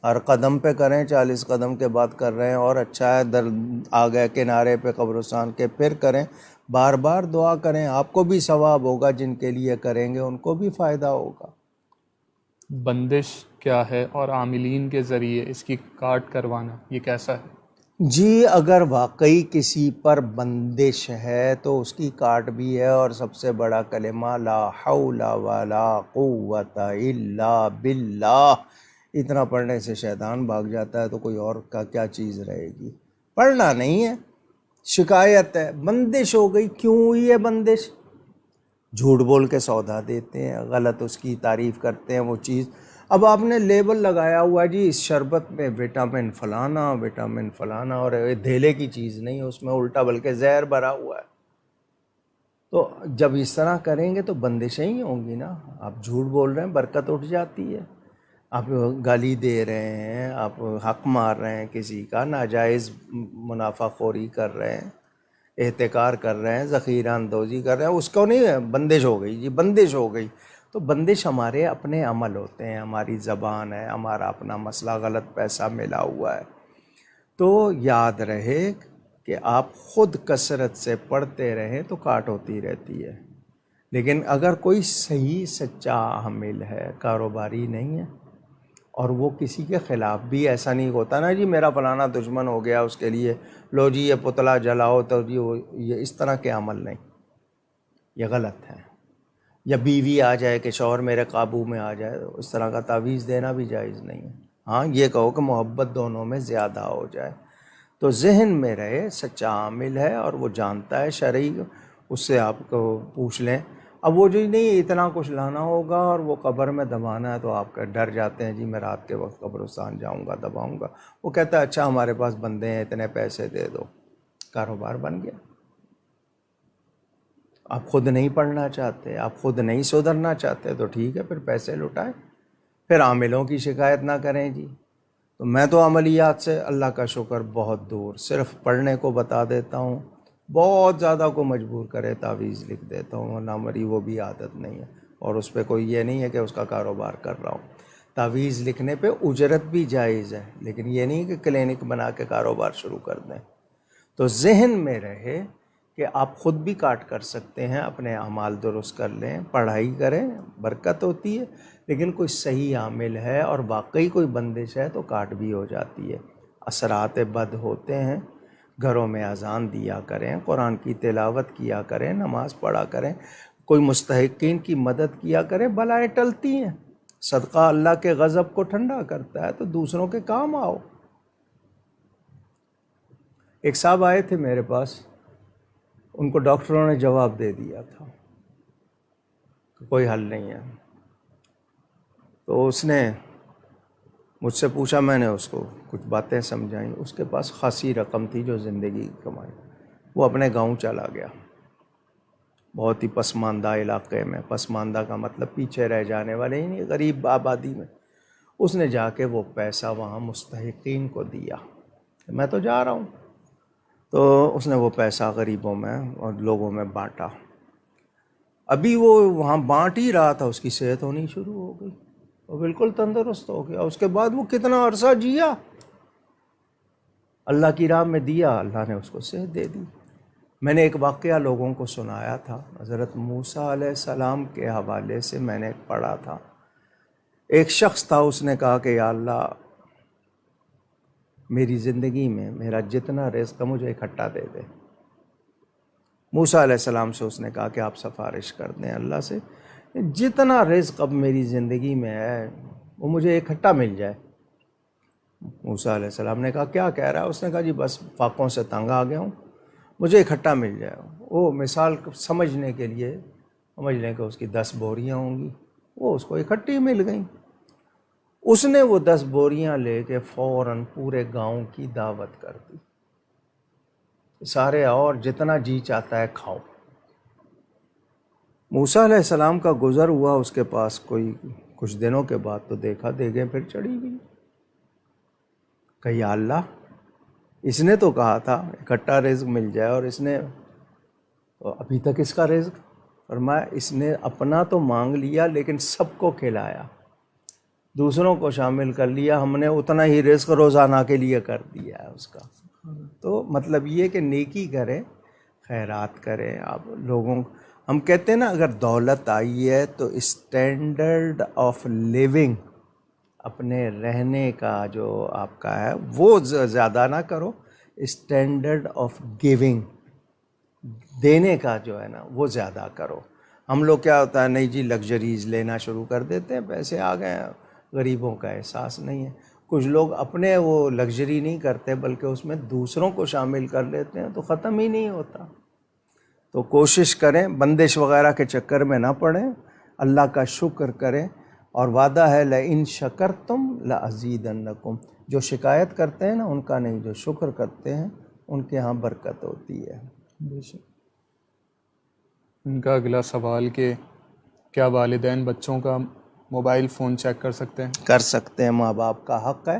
[SPEAKER 2] ہر قدم پہ کریں، 40 قدم کے بعد کر رہے ہیں اور اچھا ہے، در آ گئے کنارے پہ قبرستان کے پھر کریں، بار بار دعا کریں، آپ کو بھی ثواب ہوگا، جن کے لیے کریں گے ان کو بھی فائدہ ہوگا۔
[SPEAKER 1] بندش کیا ہے اور عاملین کے ذریعے اس کی کاٹ کروانا یہ کیسا ہے؟
[SPEAKER 2] جی اگر واقعی کسی پر بندش ہے تو اس کی کاٹ بھی ہے، اور سب سے بڑا کلمہ لا حول ولا قوت الا باللہ، اتنا پڑھنے سے شیطان بھاگ جاتا ہے، تو کوئی اور کا کیا چیز رہے گی؟ پڑھنا نہیں ہے، شکایت ہے، بندش ہو گئی۔ کیوں ہوئی ہے بندش؟ جھوٹ بول کے سودا دیتے ہیں، غلط اس کی تعریف کرتے ہیں وہ چیز۔ اب آپ نے لیبل لگایا ہوا ہے جی اس شربت میں وٹامن فلانا، وٹامن فلانا، اور یہ دھیلے کی چیز نہیں ہے اس میں، الٹا بلکہ زہر بھرا ہوا ہے۔ تو جب اس طرح کریں گے تو بندشیں ہی ہوں گی نا۔ آپ جھوٹ بول رہے ہیں، برکت اٹھ جاتی ہے۔ آپ گالی دے رہے ہیں، آپ حق مار رہے ہیں کسی کا، ناجائز منافع خوری کر رہے ہیں، احتکار کر رہے ہیں، ذخیرہ اندوزی کر رہے ہیں، اس کو نہیں ہے بندش ہو گئی جی، بندش ہو گئی۔ تو بندش ہمارے اپنے عمل ہوتے ہیں، ہماری زبان ہے، ہمارا اپنا مسئلہ، غلط پیسہ ملا ہوا ہے۔ تو یاد رہے کہ آپ خود کثرت سے پڑھتے رہیں تو کاٹ ہوتی رہتی ہے، لیکن اگر کوئی صحیح سچا عامل ہے، کاروباری نہیں ہے، اور وہ کسی کے خلاف بھی ایسا نہیں ہوتا نا جی میرا فلانا دشمن ہو گیا اس کے لیے لو جی یہ پتلا جلاؤ، تو جی یہ اس طرح کے عمل نہیں، یہ غلط ہے۔ یا بیوی آ جائے کہ شوہر میرے قابو میں آ جائے، اس طرح کا تعویذ دینا بھی جائز نہیں ہے۔ ہاں یہ کہو کہ محبت دونوں میں زیادہ ہو جائے، تو ذہن میں رہے سچا عامل ہے اور وہ جانتا ہے شرعی، اس سے آپ کو پوچھ لیں۔ اب وہ جو نہیں اتنا کچھ لانا ہوگا اور وہ قبر میں دبانا ہے، تو آپ کا ڈر جاتے ہیں جی میں رات کے وقت قبرستان جاؤں گا دباؤں گا، وہ کہتا ہے اچھا ہمارے پاس بندے ہیں اتنے پیسے دے دو، کاروبار بن گیا۔ آپ خود نہیں پڑھنا چاہتے، آپ خود نہیں سدھرنا چاہتے، تو ٹھیک ہے پھر پیسے لٹائیں، پھر عاملوں کی شکایت نہ کریں جی۔ تو میں تو عملیات سے اللہ کا شکر بہت دور، صرف پڑھنے کو بتا دیتا ہوں، بہت زیادہ کو مجبور کرے تعویذ لکھ دیتا ہوں، ورنہ مری وہ بھی عادت نہیں ہے، اور اس پہ کوئی یہ نہیں ہے کہ اس کا کاروبار کر رہا ہوں۔ تعویذ لکھنے پہ اجرت بھی جائز ہے، لیکن یہ نہیں کہ کلینک بنا کے کاروبار شروع کر دیں۔ تو ذہن میں رہے کہ آپ خود بھی کاٹ کر سکتے ہیں، اپنے اعمال درست کر لیں، پڑھائی کریں، برکت ہوتی ہے، لیکن کوئی صحیح عامل ہے اور واقعی کوئی بندش ہے تو کاٹ بھی ہو جاتی ہے۔ اثرات بد ہوتے ہیں، گھروں میں اذان دیا کریں، قرآن کی تلاوت کیا کریں، نماز پڑھا کریں، کوئی مستحقین کی مدد کیا کریں، بلائیں ٹلتی ہیں۔ صدقہ اللہ کے غضب کو ٹھنڈا کرتا ہے، تو دوسروں کے کام آؤ۔ ایک صاحب آئے تھے میرے پاس، ان کو ڈاکٹروں نے جواب دے دیا تھا کہ کوئی حل نہیں ہے۔ تو اس نے مجھ سے پوچھا، میں نے اس کو کچھ باتیں سمجھائیں۔ اس کے پاس خاصی رقم تھی جو زندگی کمائی، وہ اپنے گاؤں چلا گیا، بہت ہی پسماندہ علاقے میں۔ پسماندہ کا مطلب پیچھے رہ جانے والے، ہی نہیں، غریب آبادی میں۔ اس نے جا کے وہ پیسہ وہاں مستحقین کو دیا، میں تو جا رہا ہوں۔ تو اس نے وہ پیسہ غریبوں میں اور لوگوں میں بانٹا۔ ابھی وہ وہاں بانٹ ہی رہا تھا، اس کی صحت ہونی شروع ہو گئی، وہ بالکل تندرست ہو گیا۔ اس کے بعد وہ کتنا عرصہ جیا، اللہ کی راہ میں دیا، اللہ نے اس کو صحت دے دی۔ میں نے ایک واقعہ لوگوں کو سنایا تھا، حضرت موسیٰ علیہ السلام کے حوالے سے میں نے پڑھا تھا۔ ایک شخص تھا، اس نے کہا کہ یا اللہ میری زندگی میں میرا جتنا رزق مجھے اکٹھا دے دے۔ موسیٰ علیہ السلام سے اس نے کہا کہ آپ سفارش کر دیں اللہ سے، جتنا رزق اب میری زندگی میں ہے وہ مجھے اکٹھا مل جائے۔ موسیٰ علیہ السلام نے کہا کیا کہہ رہا ہے؟ اس نے کہا جی بس فاقوں سے تنگ آ گیا ہوں، مجھے اکٹھا مل جائے۔ وہ مثال سمجھنے کے لیے سمجھ لیں کہ اس کی 10 بوریاں ہوں گی، وہ اس کو اکٹھی مل گئیں۔ اس نے وہ 10 بوریاں لے کے فوراً پورے گاؤں کی دعوت کر دی، سارے اور جتنا جی چاہتا ہے کھاؤ۔ موسیٰ علیہ السلام کا گزر ہوا اس کے پاس کوئی کچھ دنوں کے بعد، تو دیکھا دیگیں پھر چڑھی ہوئی، کہ یا اللہ اس نے تو کہا تھا اکٹھا رزق مل جائے، اور اس نے ابھی تک اس کا رزق۔ فرمایا اس نے اپنا تو مانگ لیا لیکن سب کو کھلایا، دوسروں کو شامل کر لیا، ہم نے اتنا ہی رزق روزانہ کے لیے کر دیا ہے اس کا. تو مطلب یہ کہ نیکی کرے، خیرات کرے. آپ لوگوں، ہم کہتے ہیں نا اگر دولت آئی ہے تو اسٹینڈرڈ آف لیونگ، اپنے رہنے کا جو آپ کا ہے وہ زیادہ نہ کرو، اسٹینڈرڈ آف گیونگ، دینے کا جو ہے نا وہ زیادہ کرو. ہم لوگ کیا ہوتا ہے، نہیں جی لگژریز لینا شروع کر دیتے ہیں، پیسے آ گئے ہیں، غریبوں کا احساس نہیں ہے. کچھ لوگ اپنے وہ لگژری نہیں کرتے بلکہ اس میں دوسروں کو شامل کر لیتے ہیں تو ختم ہی نہیں ہوتا. تو کوشش کریں، بندش وغیرہ کے چکر میں نہ پڑیں، اللہ کا شکر کریں. اور وعدہ ہے لَإِن شَكَرْتُمْ لَأَزِيدَنَّكُمْ، جو شکایت کرتے ہیں نا ان کا نہیں، جو شکر کرتے ہیں ان کے ہاں برکت ہوتی ہے.
[SPEAKER 1] بے شک. ان کا اگلا سوال کہ کیا والدین بچوں کا موبائل فون چیک کر سکتے ہیں؟
[SPEAKER 2] کر سکتے ہیں، ماں باپ کا حق ہے،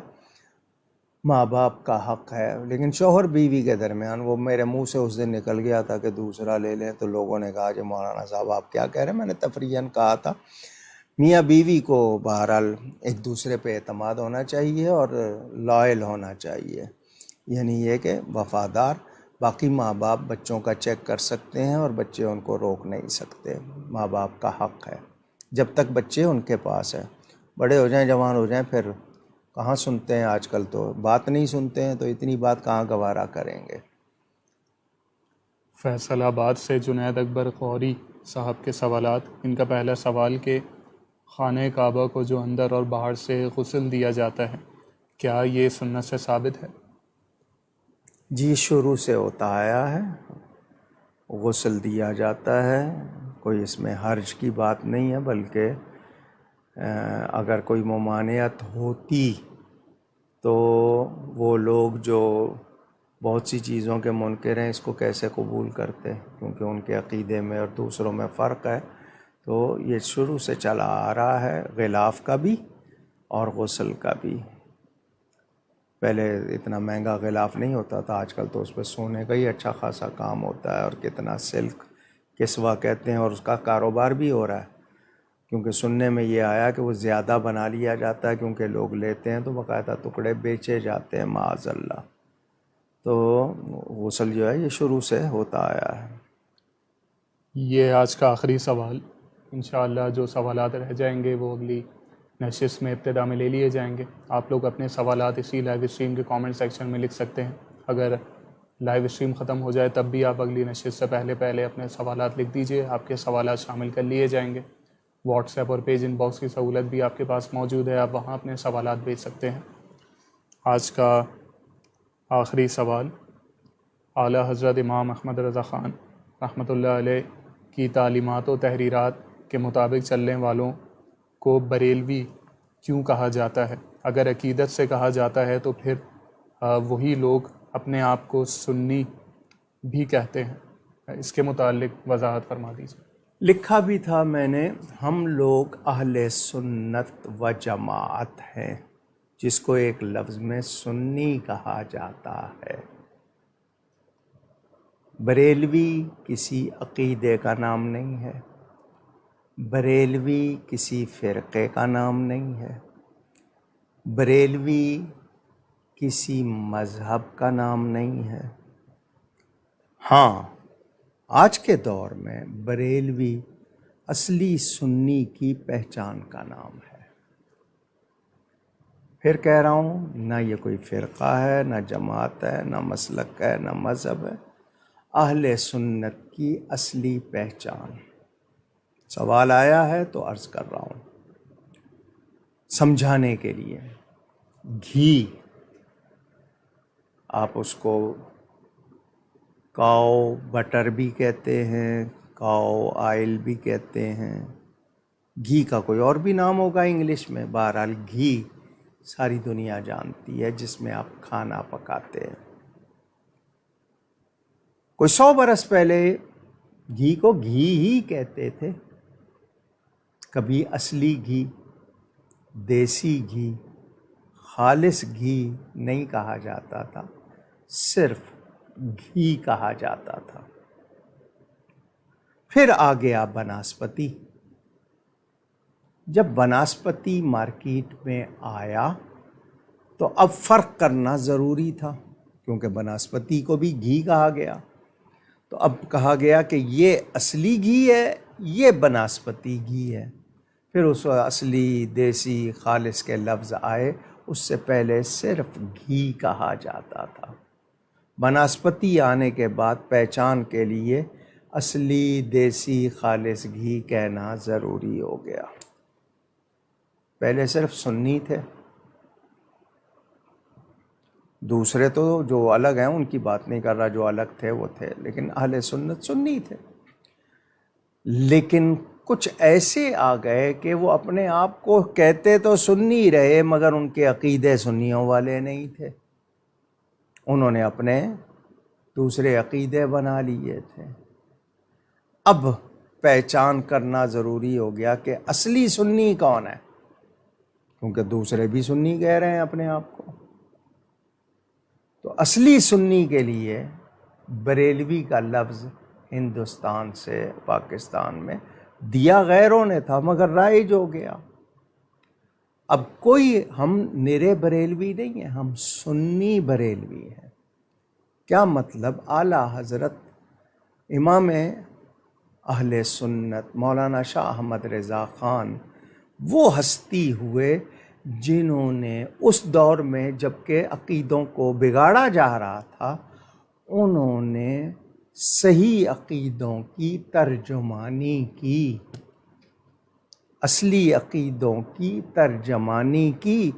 [SPEAKER 2] ماں باپ کا حق ہے. لیکن شوہر بیوی کے درمیان، وہ میرے منہ سے اس دن نکل گیا تھا کہ دوسرا لے لیں، تو لوگوں نے کہا کہ مولانا صاحب آپ کیا کہہ رہے ہیں. میں نے تفریحاً کہا تھا میاں بیوی کو بہرحال ایک دوسرے پہ اعتماد ہونا چاہیے اور لائل ہونا چاہیے، یعنی یہ کہ وفادار. باقی ماں باپ بچوں کا چیک کر سکتے ہیں اور بچے ان کو روک نہیں سکتے. ماں باپ کا حق ہے جب تک بچے ان کے پاس ہیں. بڑے ہو جائیں، جوان ہو جائیں، پھر کہاں سنتے ہیں. آج کل تو بات نہیں سنتے ہیں، تو اتنی بات کہاں گوارا کریں گے.
[SPEAKER 1] فیصل آباد سے جنید اکبر قوری صاحب کے سوالات. ان کا پہلا سوال کہ خانہ کعبہ کو جو اندر اور باہر سے غسل دیا جاتا ہے، کیا یہ سنت سے ثابت ہے؟
[SPEAKER 2] جی شروع سے ہوتا آیا ہے، غسل دیا جاتا ہے. کوئی اس میں حرج کی بات نہیں ہے، بلکہ اگر کوئی ممانعت ہوتی تو وہ لوگ جو بہت سی چیزوں کے منکر ہیں اس کو کیسے قبول کرتے، کیونکہ ان کے عقیدے میں اور دوسروں میں فرق ہے. تو یہ شروع سے چلا آ رہا ہے، غلاف کا بھی اور غسل کا بھی. پہلے اتنا مہنگا غلاف نہیں ہوتا تھا، آج کل تو اس پہ سونے کا ہی اچھا خاصا کام ہوتا ہے، اور کتنا سلک کسوہ کہتے ہیں، اور اس کا کاروبار بھی ہو رہا ہے. کیونکہ سننے میں یہ آیا کہ وہ زیادہ بنا لیا جاتا ہے، کیونکہ لوگ لیتے ہیں تو باقاعدہ ٹکڑے بیچے جاتے ہیں معاذ اللہ. تو غسل جو ہے یہ شروع سے ہوتا آیا ہے.
[SPEAKER 1] یہ آج کا آخری سوال. انشاءاللہ جو سوالات رہ جائیں گے وہ اگلی نشست میں ابتدا میں لے لیے جائیں گے. آپ لوگ اپنے سوالات اسی لائیو اسٹریم کے کامنٹ سیکشن میں لکھ سکتے ہیں. اگر لائیو اسٹریم ختم ہو جائے تب بھی آپ اگلی نشست سے پہلے اپنے سوالات لکھ دیجئے. آپ کے سوالات شامل کر لیے جائیں گے. واٹس ایپ اور پیج ان باکس کی سہولت بھی آپ کے پاس موجود ہے، آپ وہاں اپنے سوالات بھیج سکتے ہیں. آج کا آخری سوال. اعلیٰ حضرت امام احمد رضا خان رحمۃ اللہ علیہ کی تعلیمات و تحریرات کے مطابق چلنے والوں کو بریلوی کیوں کہا جاتا ہے؟ اگر عقیدت سے کہا جاتا ہے تو پھر وہی لوگ اپنے آپ کو سنی بھی کہتے ہیں. اس کے متعلق وضاحت فرما دیجیے.
[SPEAKER 2] لکھا بھی تھا میں نے، ہم لوگ اہل سنت و جماعت ہیں، جس کو ایک لفظ میں سنی کہا جاتا ہے. بریلوی کسی عقیدے کا نام نہیں ہے، بریلوی کسی فرقے کا نام نہیں ہے، بریلوی کسی مذہب کا نام نہیں ہے. ہاں آج کے دور میں بریلوی اصلی سنی کی پہچان کا نام ہے. پھر کہہ رہا ہوں، نہ یہ کوئی فرقہ ہے، نہ جماعت ہے، نہ مسلک ہے، نہ مذہب ہے. اہل سنت کی اصلی پہچان. سوال آیا ہے تو عرض کر رہا ہوں سمجھانے کے لیے. گھی، آپ اس کو کاؤ بٹر بھی کہتے ہیں، کاؤ آئل بھی کہتے ہیں، گھی کا کوئی اور بھی نام ہوگا انگلش میں. بہرحال گھی ساری دنیا جانتی ہے، جس میں آپ کھانا پکاتے ہیں. کوئی 100 برس پہلے گھی کو گھی ہی کہتے تھے. کبھی اصلی گھی، دیسی گھی، خالص گھی نہیں کہا جاتا تھا، صرف گھی کہا جاتا تھا. پھر آ گیا بناسپتی. جب بناسپتی مارکیٹ میں آیا تو اب فرق کرنا ضروری تھا، کیونکہ بناسپتی کو بھی گھی کہا گیا، تو اب کہا گیا کہ یہ اصلی گھی ہے، یہ بناسپتی گھی ہے۔ پھر اس اصلی دیسی خالص کے لفظ آئے، اس سے پہلے صرف گھی کہا جاتا تھا۔ بناسپتی آنے کے بعد پہچان کے لیے اصلی دیسی خالص گھی کہنا ضروری ہو گیا۔ پہلے صرف سنی تھے، دوسرے تو جو الگ ہیں ان کی بات نہیں کر رہا، جو الگ تھے وہ تھے، لیکن اہل سنت سنی تھے۔ لیکن کچھ ایسے آ گئے کہ وہ اپنے آپ کو کہتے تو سنی رہے، مگر ان کے عقیدے سنیوں والے نہیں تھے، انہوں نے اپنے دوسرے عقیدے بنا لیے تھے۔ اب پہچان کرنا ضروری ہو گیا کہ اصلی سنی کون ہے، کیونکہ دوسرے بھی سنی کہہ رہے ہیں اپنے آپ کو۔ تو اصلی سنی کے لیے بریلوی کا لفظ ہندوستان سے پاکستان میں دیا غیروں نے تھا، مگر رائج ہو گیا۔ اب کوئی ہم نرے بریلوی نہیں ہیں، ہم سنی بریلوی ہیں۔ کیا مطلب؟ اعلیٰ حضرت امام اہل سنت مولانا شاہ احمد رضا خان وہ ہستی ہوئے جنہوں نے اس دور میں جب کہ عقیدوں کو بگاڑا جا رہا تھا، انہوں نے صحیح عقیدوں کی ترجمانی کی، اصلی عقیدوں کی ترجمانی کی،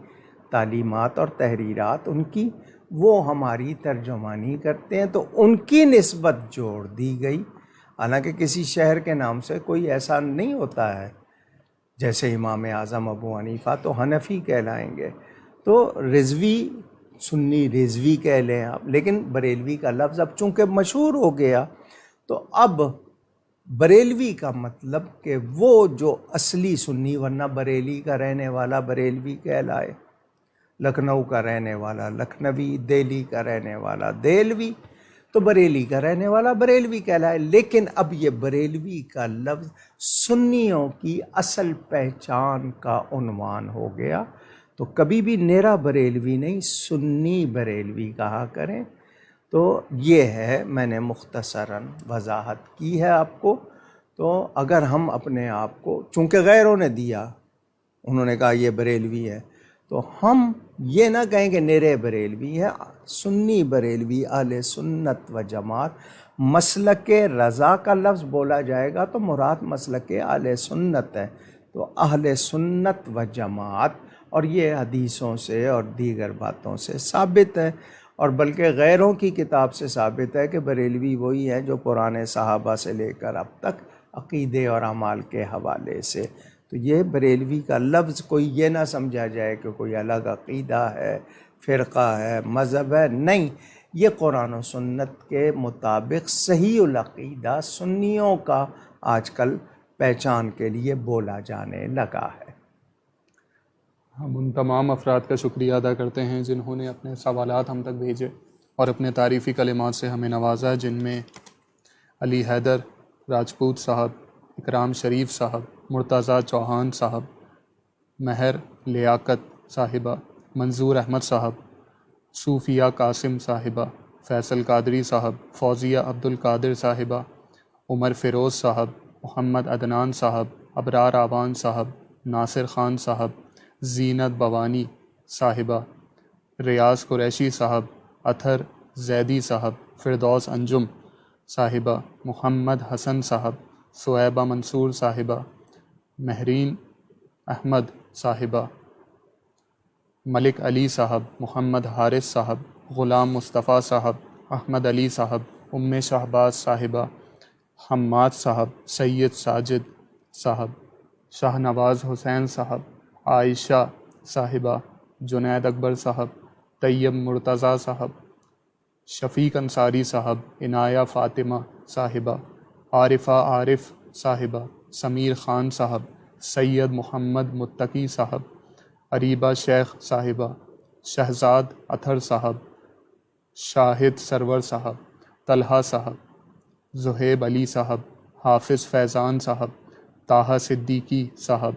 [SPEAKER 2] تعلیمات اور تحریرات ان کی وہ ہماری ترجمانی کرتے ہیں، تو ان کی نسبت جوڑ دی گئی۔ حالانکہ کسی شہر کے نام سے کوئی ایسا نہیں ہوتا ہے، جیسے امام اعظم ابو حنیفہ تو حنفی کہلائیں گے، تو رضوی سنی رضوی کہہ لیں آپ، لیکن بریلوی کا لفظ اب چونکہ مشہور ہو گیا تو اب بریلوی کا مطلب کہ وہ جو اصلی سنی، ورنہ بریلی کا رہنے والا بریلوی کہلائے، لکھنؤ کا رہنے والا لکھنوی، دہلی کا رہنے والا دہلوی، تو بریلی کا رہنے والا بریلوی کہلائے۔ لیکن اب یہ بریلوی کا لفظ سنیوں کی اصل پہچان کا عنوان ہو گیا، تو کبھی بھی نیرا بریلوی نہیں، سنی بریلوی کہا کریں۔ تو یہ ہے، میں نے مختصراً وضاحت کی ہے آپ کو۔ تو اگر ہم اپنے آپ کو، چونکہ غیروں نے دیا، انہوں نے کہا یہ بریلوی ہے، تو ہم یہ نہ کہیں کہ نیرے بریلوی ہے، سنی بریلوی اہل سنت و جماعت۔ مسلک رضا کا لفظ بولا جائے گا تو مراد مسلک اہل سنت ہے، تو اہل سنت و جماعت، اور یہ حدیثوں سے اور دیگر باتوں سے ثابت ہے، اور بلکہ غیروں کی کتاب سے ثابت ہے کہ بریلوی وہی ہیں جو پرانے صحابہ سے لے کر اب تک عقیدے اور اعمال کے حوالے سے۔ تو یہ بریلوی کا لفظ کوئی یہ نہ سمجھا جائے کہ کوئی الگ عقیدہ ہے، فرقہ ہے، مذہب ہے، نہیں، یہ قرآن و سنت کے مطابق صحیح العقیدہ سنیوں کا آج کل پہچان کے لیے بولا جانے لگا ہے۔
[SPEAKER 1] ہم ان تمام افراد کا شکریہ ادا کرتے ہیں جنہوں نے اپنے سوالات ہم تک بھیجے اور اپنے تعریفی کلمات سے ہمیں نوازا، جن میں علی حیدر راجپوت صاحب، اکرام شریف صاحب، مرتضیٰ چوہان صاحب، مہر لیاقت صاحبہ، منظور احمد صاحب، صوفیہ قاسم صاحبہ، فیصل قادری صاحب، فوزیہ عبد القادر صاحبہ، عمر فیروز صاحب، محمد عدنان صاحب، ابرار آوان صاحب، ناصر خان صاحب، زینت بوانی صاحبہ، ریاض قریشی صاحب، اطہر زیدی صاحب، فردوس انجم صاحبہ، محمد حسن صاحب، صہیبہ منصور صاحبہ، مہرین احمد صاحبہ، ملک علی صاحب، محمد حارث صاحب، غلام مصطفیٰ صاحب، احمد علی صاحب، ام شہباز صاحبہ، حماد صاحب، سید ساجد صاحب، شاہ نواز حسین صاحب، عائشہ صاحبہ، جنید اکبر صاحب، طیب مرتضیٰ صاحب، شفیق انصاری صاحب، عنایہ فاطمہ صاحبہ، عارفہ عارف صاحبہ، سمیر خان صاحب، سید محمد متقی صاحب، عریبہ شیخ صاحبہ، شہزاد اطہر صاحب، شاہد سرور صاحب، طلحہ صاحب، زہیب علی صاحب، حافظ فیضان صاحب، طٰہٰ صدیقی صاحب،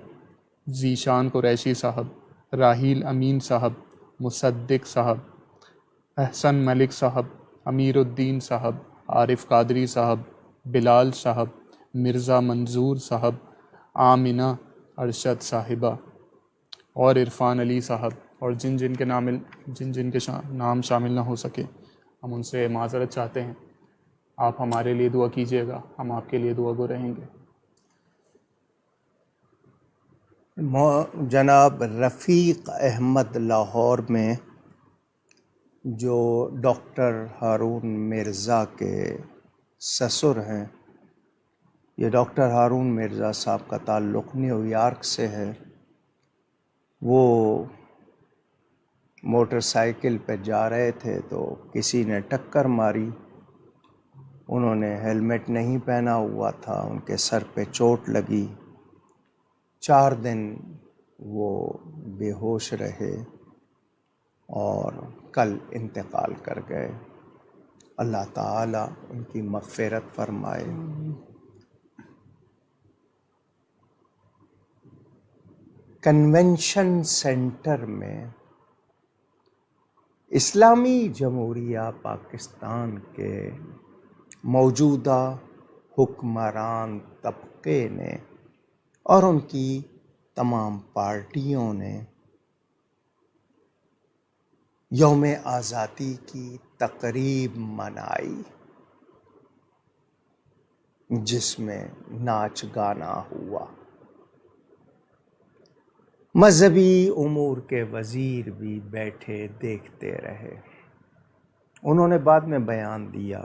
[SPEAKER 1] ذیشان قریشی صاحب، راحیل امین صاحب، مصدق صاحب، احسن ملک صاحب، امیر الدین صاحب، عارف قادری صاحب، بلال صاحب، مرزا منظور صاحب، آمنہ ارشد صاحبہ اور عرفان علی صاحب، اور جن جن کے نام شامل نہ ہو سکے ہم ان سے معذرت چاہتے ہیں۔ آپ ہمارے لیے دعا کیجیے گا، ہم آپ کے لیے دعا گو رہیں گے۔
[SPEAKER 2] جناب رفیق احمد لاہور میں جو ڈاکٹر ہارون مرزا کے سسر ہیں، یہ ڈاکٹر ہارون مرزا صاحب کا تعلق نیو یارک سے ہے۔ وہ موٹر سائیکل پہ جا رہے تھے تو کسی نے ٹکر ماری، انہوں نے ہیلمٹ نہیں پہنا ہوا تھا، ان کے سر پہ چوٹ لگی، 4 دن وہ بے ہوش رہے اور کل انتقال کر گئے۔ اللہ تعالیٰ ان کی مغفرت فرمائے۔ کنونشن سینٹر میں اسلامی جمہوریہ پاکستان کے موجودہ حکمران طبقے نے اور ان کی تمام پارٹیوں نے یوم آزادی کی تقریب منائی، جس میں ناچ گانا ہوا۔ مذہبی امور کے وزیر بھی بیٹھے دیکھتے رہے۔ انہوں نے بعد میں بیان دیا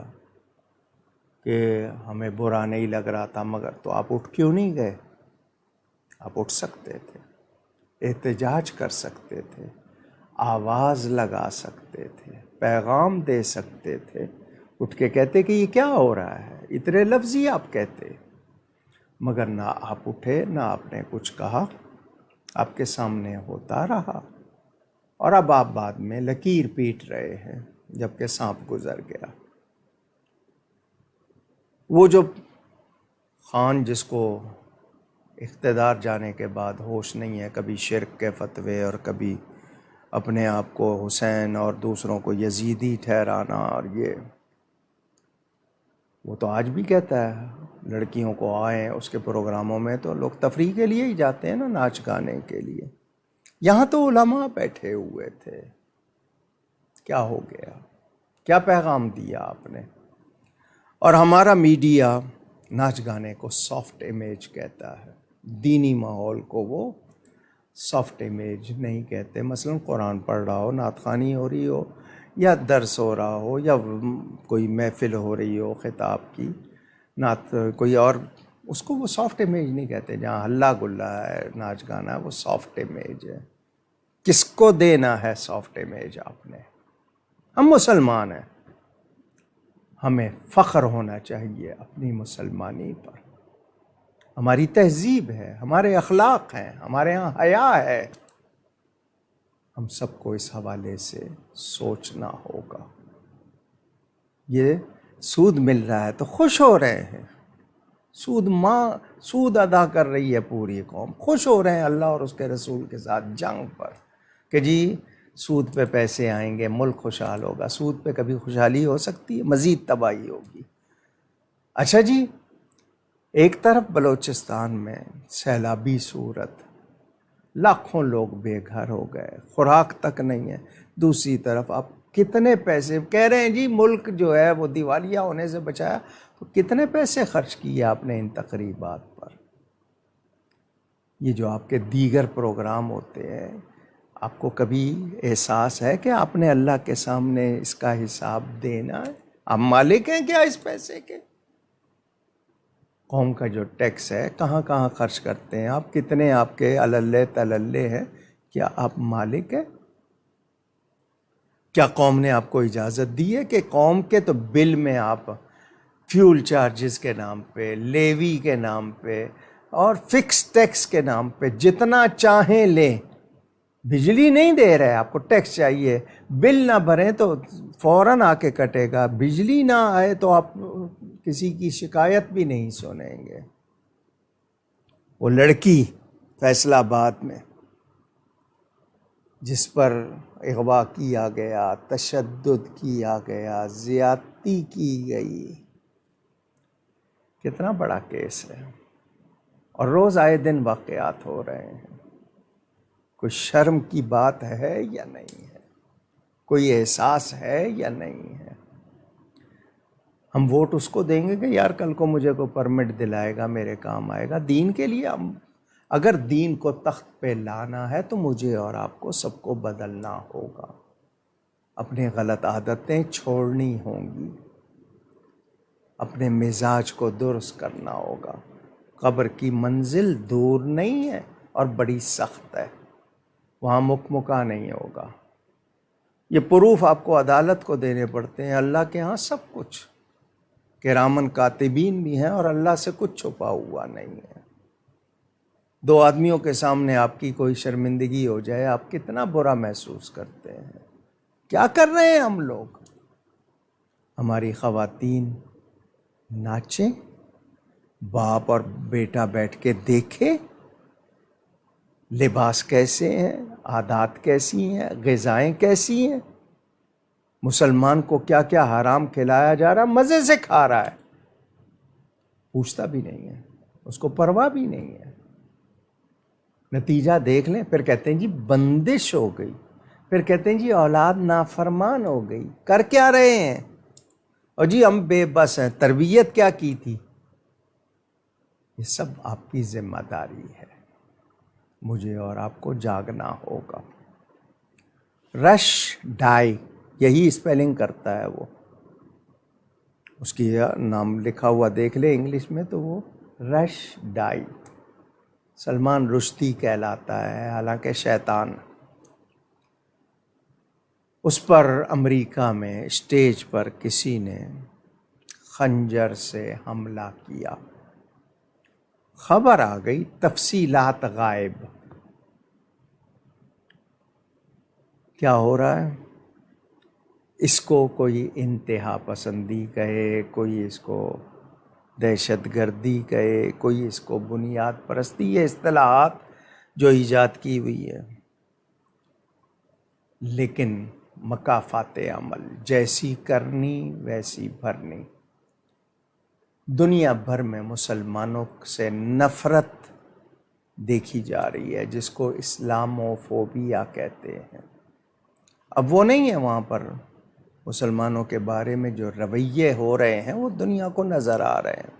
[SPEAKER 2] کہ ہمیں برا نہیں لگ رہا تھا، مگر تو آپ اٹھ کیوں نہیں گئے؟ آپ اٹھ سکتے تھے، احتجاج کر سکتے تھے، آواز لگا سکتے تھے، پیغام دے سکتے تھے، اٹھ کے کہتے کہ یہ کیا ہو رہا ہے، اتنے لفظ ہی آپ کہتے، مگر نہ آپ اٹھے، نہ آپ نے کچھ کہا، آپ کے سامنے ہوتا رہا، اور اب آپ بعد میں لکیر پیٹ رہے ہیں جبکہ سانپ گزر گیا۔ وہ جو خان جس کو اقتدار جانے کے بعد ہوش نہیں ہے، کبھی شرک کے فتوے اور کبھی اپنے آپ کو حسین اور دوسروں کو یزیدی ٹھہرانا، اور یہ وہ تو آج بھی کہتا ہے لڑکیوں کو آئیں اس کے پروگراموں میں، تو لوگ تفریح کے لیے ہی جاتے ہیں نا، ناچ گانے کے لیے۔ یہاں تو علماء بیٹھے ہوئے تھے، کیا ہو گیا؟ کیا پیغام دیا آپ نے؟ اور ہمارا میڈیا ناچ گانے کو سافٹ امیج کہتا ہے، دینی ماحول کو وہ سافٹ امیج نہیں کہتے۔ مثلا قرآن پڑھ رہا ہو، نعت خوانی ہو رہی ہو، یا درس ہو رہا ہو، یا کوئی محفل ہو رہی ہو خطاب کی، نعت کوئی اور، اس کو وہ سافٹ امیج نہیں کہتے۔ جہاں ہلا گلا ہے، ناچ گانا ہے، وہ سافٹ امیج ہے۔ کس کو دینا ہے سافٹ امیج آپ نے؟ ہم مسلمان ہیں، ہمیں فخر ہونا چاہیے اپنی مسلمانی پر، ہماری تہذیب ہے، ہمارے اخلاق ہیں، ہمارے ہاں حیا ہے۔ ہم سب کو اس حوالے سے سوچنا ہوگا۔ یہ سود مل رہا ہے تو خوش ہو رہے ہیں، سود ادا کر رہی ہے پوری قوم، خوش ہو رہے ہیں اللہ اور اس کے رسول کے ساتھ جنگ پر کہ جی سود پہ پیسے آئیں گے، ملک خوشحال ہوگا۔ سود پہ کبھی خوشحالی ہو سکتی ہے؟ مزید تباہی ہوگی۔ اچھا جی، ایک طرف بلوچستان میں سیلابی صورت، لاکھوں لوگ بے گھر ہو گئے، خوراک تک نہیں ہے، دوسری طرف آپ کتنے پیسے کہہ رہے ہیں جی ملک جو ہے وہ دیوالیہ ہونے سے بچایا، تو کتنے پیسے خرچ کیے آپ نے ان تقریبات پر؟ یہ جو آپ کے دیگر پروگرام ہوتے ہیں، آپ کو کبھی احساس ہے کہ آپ نے اللہ کے سامنے اس کا حساب دینا ہے؟ آپ مالک ہیں کیا اس پیسے کے؟ قوم کا جو ٹیکس ہے کہاں کہاں خرچ کرتے ہیں آپ؟ کتنے آپ کے عللے تللے ہیں؟ کیا آپ مالک ہیں؟ کیا قوم نے آپ کو اجازت دی ہے کہ قوم کے تو بل میں آپ فیول چارجز کے نام پہ، لیوی کے نام پہ اور فکس ٹیکس کے نام پہ جتنا چاہیں لیں؟ بجلی نہیں دے رہے، آپ کو ٹیکس چاہیے، بل نہ بھریں تو فوراً آ کے کٹے گا، بجلی نہ آئے تو آپ کسی کی شکایت بھی نہیں سنیں گے۔ وہ لڑکی فیصل آباد میں جس پر اغوا کیا گیا، تشدد کیا گیا، زیادتی کی گئی، کتنا بڑا کیس ہے، اور روز آئے دن واقعات ہو رہے ہیں۔ کوئی شرم کی بات ہے یا نہیں ہے؟ کوئی احساس ہے یا نہیں ہے؟ ہم ووٹ اس کو دیں گے کہ یار کل کو مجھے کو پرمٹ دلائے گا، میرے کام آئے گا؟ دین کے لیے اگر دین کو تخت پہ لانا ہے تو مجھے اور آپ کو سب کو بدلنا ہوگا، اپنے غلط عادتیں چھوڑنی ہوں گی، اپنے مزاج کو درست کرنا ہوگا۔ قبر کی منزل دور نہیں ہے اور بڑی سخت ہے، وہاں مکمکا نہیں ہوگا۔ یہ پروف آپ کو عدالت کو دینے پڑتے ہیں، اللہ کے ہاں سب کچھ کرامن کاتبین بھی ہیں، اور اللہ سے کچھ چھپا ہوا نہیں ہے۔ دو آدمیوں کے سامنے آپ کی کوئی شرمندگی ہو جائے، آپ کتنا برا محسوس کرتے ہیں۔ کیا کر رہے ہیں ہم لوگ؟ ہماری خواتین ناچیں، باپ اور بیٹا بیٹھ کے دیکھے، لباس کیسے ہیں، عادات کیسی ہیں، غذائیں کیسی ہیں، مسلمان کو کیا کیا حرام کھلایا جا رہا، مزے سے کھا رہا ہے، پوچھتا بھی نہیں ہے، اس کو پرواہ بھی نہیں ہے۔ نتیجہ دیکھ لیں، پھر کہتے ہیں جی بندش ہو گئی، پھر کہتے ہیں جی اولاد نافرمان ہو گئی۔ کر کیا رہے ہیں؟ اور جی ہم بے بس ہیں، تربیت کیا کی تھی؟ یہ سب آپ کی ذمہ داری ہے، مجھے اور آپ کو جاگنا ہوگا۔ رش ڈائی، یہی اسپیلنگ کرتا ہے وہ، اس کی نام لکھا ہوا دیکھ لے انگلش میں تو وہ رش ڈائی، سلمان رشدی کہلاتا ہے، حالانکہ شیطان۔ اس پر امریکہ میں اسٹیج پر کسی نے خنجر سے حملہ کیا، خبر آ گئی، تفصیلات غائب۔ کیا ہو رہا ہے؟ اس کو کوئی انتہا پسندی کہے، کوئی اس کو دہشت گردی کہے، کوئی اس کو بنیاد پرستی، یہ اصطلاحات جو ایجاد کی ہوئی ہے، لیکن مکافات عمل جیسی کرنی ویسی بھرنی۔ دنیا بھر میں مسلمانوں سے نفرت دیکھی جا رہی ہے، جس کو اسلاموفوبیا کہتے ہیں۔ اب وہ نہیں ہے، وہاں پر مسلمانوں کے بارے میں جو رویے ہو رہے ہیں وہ دنیا کو نظر آ رہے ہیں۔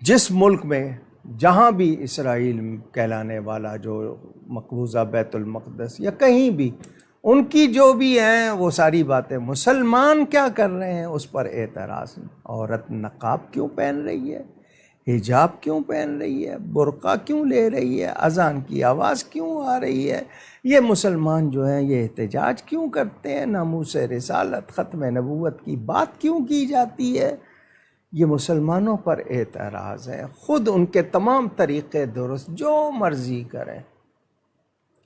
[SPEAKER 2] جس ملک میں جہاں بھی اسرائیل کہلانے والا جو مقبوضہ بیت المقدس یا کہیں بھی، ان کی جو بھی ہیں وہ ساری باتیں، مسلمان کیا کر رہے ہیں اس پر اعتراض۔ عورت نقاب کیوں پہن رہی ہے، حجاب کیوں پہن رہی ہے، برقع کیوں لے رہی ہے، اذان کی آواز کیوں آ رہی ہے، یہ مسلمان جو ہیں یہ احتجاج کیوں کرتے ہیں، ناموس رسالت ختم نبوت کی بات کیوں کی جاتی ہے، یہ مسلمانوں پر اعتراض ہے۔ خود ان کے تمام طریقے درست، جو مرضی کریں،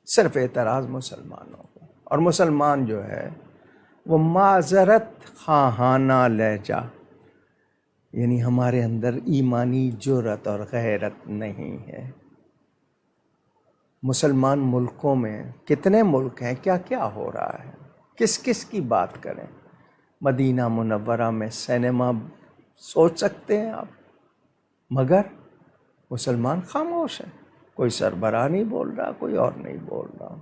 [SPEAKER 2] صرف اعتراض مسلمانوں کو۔ اور مسلمان جو ہے وہ معذرت خواہانہ لہجہ، یعنی ہمارے اندر ایمانی جرأت اور غیرت نہیں ہے۔ مسلمان ملکوں میں کتنے ملک ہیں، کیا کیا ہو رہا ہے، کس کس کی بات کریں؟ مدینہ منورہ میں سینما سوچ سکتے ہیں آپ، مگر مسلمان خاموش ہیں، کوئی سربراہ نہیں بول رہا، کوئی اور نہیں بول رہا۔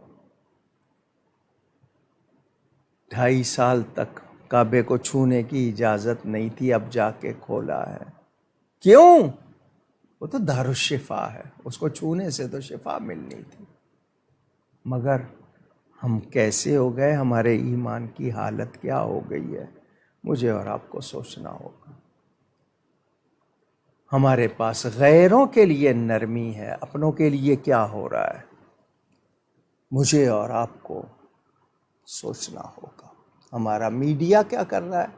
[SPEAKER 2] 2.5 سال تک کعبے کو چھونے کی اجازت نہیں تھی، اب جا کے کھولا ہے۔ کیوں؟ وہ تو دارالشفا ہے، اس کو چھونے سے تو شفا ملنی تھی۔ مگر ہم کیسے ہو گئے، ہمارے ایمان کی حالت کیا ہو گئی ہے، مجھے اور آپ کو سوچنا ہوگا۔ ہمارے پاس غیروں کے لیے نرمی ہے، اپنوں کے لیے کیا ہو رہا ہے، مجھے اور آپ کو سوچنا ہوگا۔ ہمارا میڈیا کیا کر رہا ہے،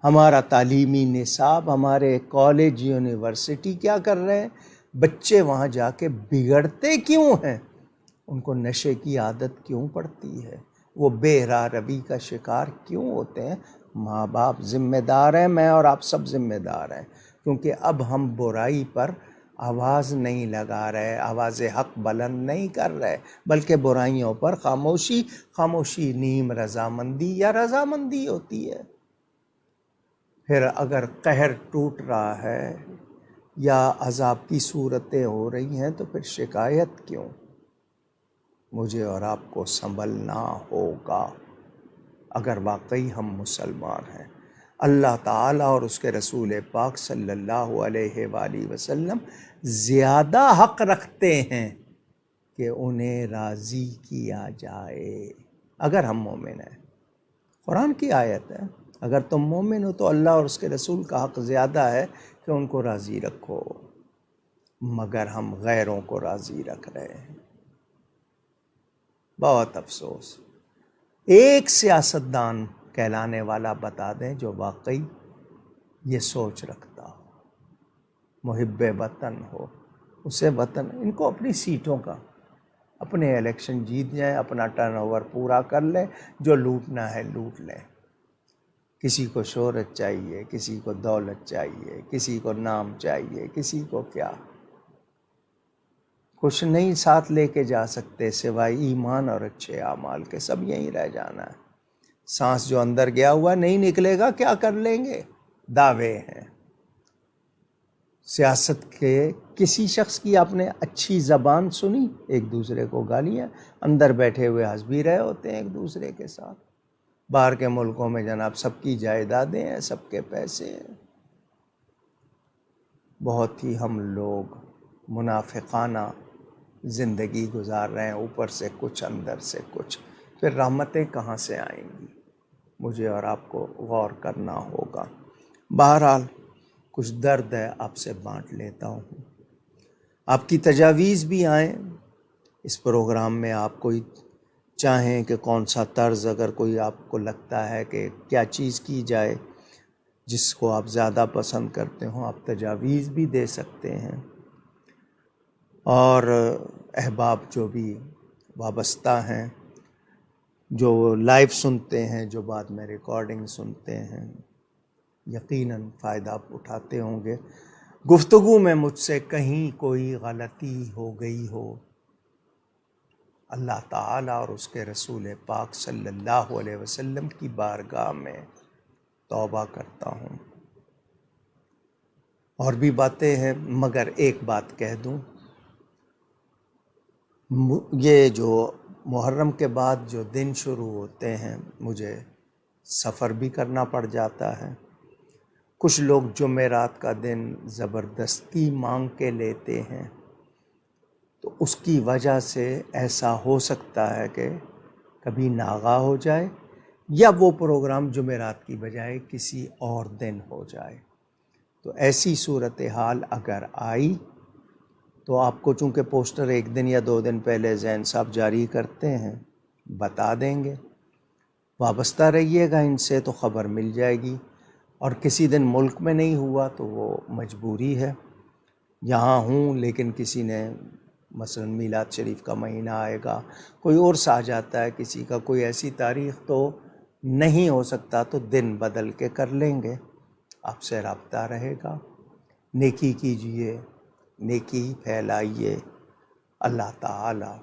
[SPEAKER 2] ہمارا تعلیمی نصاب، ہمارے کالج یونیورسٹی کیا کر رہے ہیں، بچے وہاں جا کے بگڑتے کیوں ہیں، ان کو نشے کی عادت کیوں پڑتی ہے، وہ بے راہ روی کا شکار کیوں ہوتے ہیں؟ ماں باپ ذمہ دار ہیں، میں اور آپ سب ذمہ دار ہیں، کیونکہ اب ہم برائی پر آواز نہیں لگا رہے، آواز حق بلند نہیں کر رہے، بلکہ برائیوں پر خاموشی، خاموشی نیم رضامندی یا رضامندی ہوتی ہے۔ پھر اگر قہر ٹوٹ رہا ہے یا عذاب کی صورتیں ہو رہی ہیں تو پھر شکایت کیوں؟ مجھے اور آپ کو سنبھلنا ہوگا اگر واقعی ہم مسلمان ہیں۔ اللہ تعالیٰ اور اس کے رسول پاک صلی اللہ علیہ وآلہ وسلم زیادہ حق رکھتے ہیں کہ انہیں راضی کیا جائے اگر ہم مومن ہیں۔ قرآن کی آیت ہے، اگر تم مومن ہو تو اللہ اور اس کے رسول کا حق زیادہ ہے کہ ان کو راضی رکھو، مگر ہم غیروں کو راضی رکھ رہے ہیں۔ بہت افسوس۔ ایک سیاستدان کہلانے والا بتا دیں جو واقعی یہ سوچ رکھتا ہو، محب وطن ہو، اسے وطن، ان کو اپنی سیٹوں کا، اپنے الیکشن جیت جائیں، اپنا ٹرن اوور پورا کر لیں، جو لوٹنا ہے لوٹ لیں۔ کسی کو شہرت چاہیے، کسی کو دولت چاہیے، کسی کو نام چاہیے، کسی کو کیا، کچھ نہیں ساتھ لے کے جا سکتے سوائے ایمان اور اچھے اعمال کے، سب یہیں رہ جانا ہے۔ سانس جو اندر گیا ہوا نہیں نکلے گا، کیا کر لیں گے؟ دعوے ہیں۔ سیاست کے کسی شخص کی آپ نے اچھی زبان سنی؟ ایک دوسرے کو گالیاں، اندر بیٹھے ہوئے ہنس بھی رہے ہوتے ہیں ایک دوسرے کے ساتھ۔ باہر کے ملکوں میں جناب سب کی جائیدادیں ہیں، سب کے پیسے ہیں۔ بہت ہی ہم لوگ منافقانہ زندگی گزار رہے ہیں، اوپر سے کچھ اندر سے کچھ، پھر رحمتیں کہاں سے آئیں گی؟ مجھے اور آپ کو غور کرنا ہوگا۔ بہرحال کچھ درد ہے، آپ سے بانٹ لیتا ہوں۔ آپ کی تجاویز بھی آئیں اس پروگرام میں، آپ کوئی چاہیں کہ کون سا طرز، اگر کوئی آپ کو لگتا ہے کہ کیا چیز کی جائے جس کو آپ زیادہ پسند کرتے ہوں، آپ تجاویز بھی دے سکتے ہیں۔ اور احباب جو بھی وابستہ ہیں، جو لائیو سنتے ہیں، جو بعد میں ریکارڈنگ سنتے ہیں، یقیناً فائدہ آپ اٹھاتے ہوں گے۔ گفتگو میں مجھ سے کہیں کوئی غلطی ہو گئی ہو، اللہ تعالیٰ اور اس کے رسول پاک صلی اللہ علیہ وسلم کی بارگاہ میں توبہ کرتا ہوں۔ اور بھی باتیں ہیں، مگر ایک بات کہہ دوں، یہ جو محرم کے بعد جو دن شروع ہوتے ہیں، مجھے سفر بھی کرنا پڑ جاتا ہے۔ کچھ لوگ جمعرات کا دن زبردستی مانگ کے لیتے ہیں، تو اس کی وجہ سے ایسا ہو سکتا ہے کہ کبھی ناغہ ہو جائے یا وہ پروگرام جمعرات کی بجائے کسی اور دن ہو جائے۔ تو ایسی صورتحال اگر آئی تو آپ کو چونکہ پوسٹر ایک دن یا 2 دن پہلے زین صاحب جاری کرتے ہیں، بتا دیں گے۔ وابستہ رہیے گا ان سے تو خبر مل جائے گی۔ اور کسی دن ملک میں نہیں ہوا تو وہ مجبوری ہے، یہاں ہوں لیکن کسی نے مثلا میلاد شریف کا مہینہ آئے گا، کوئی عرس آ جاتا ہے کسی کا، کوئی ایسی تاریخ تو نہیں ہو سکتا، تو دن بدل کے کر لیں گے۔ آپ سے رابطہ رہے گا۔ نیکی کیجئے، نیکی پھیلائیے۔ اللہ تعالی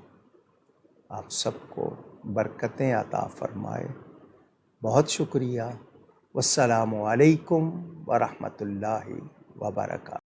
[SPEAKER 2] آپ سب کو برکتیں عطا فرمائے۔ بہت شکریہ۔ والسلام علیکم ورحمۃ اللہ وبرکاتہ۔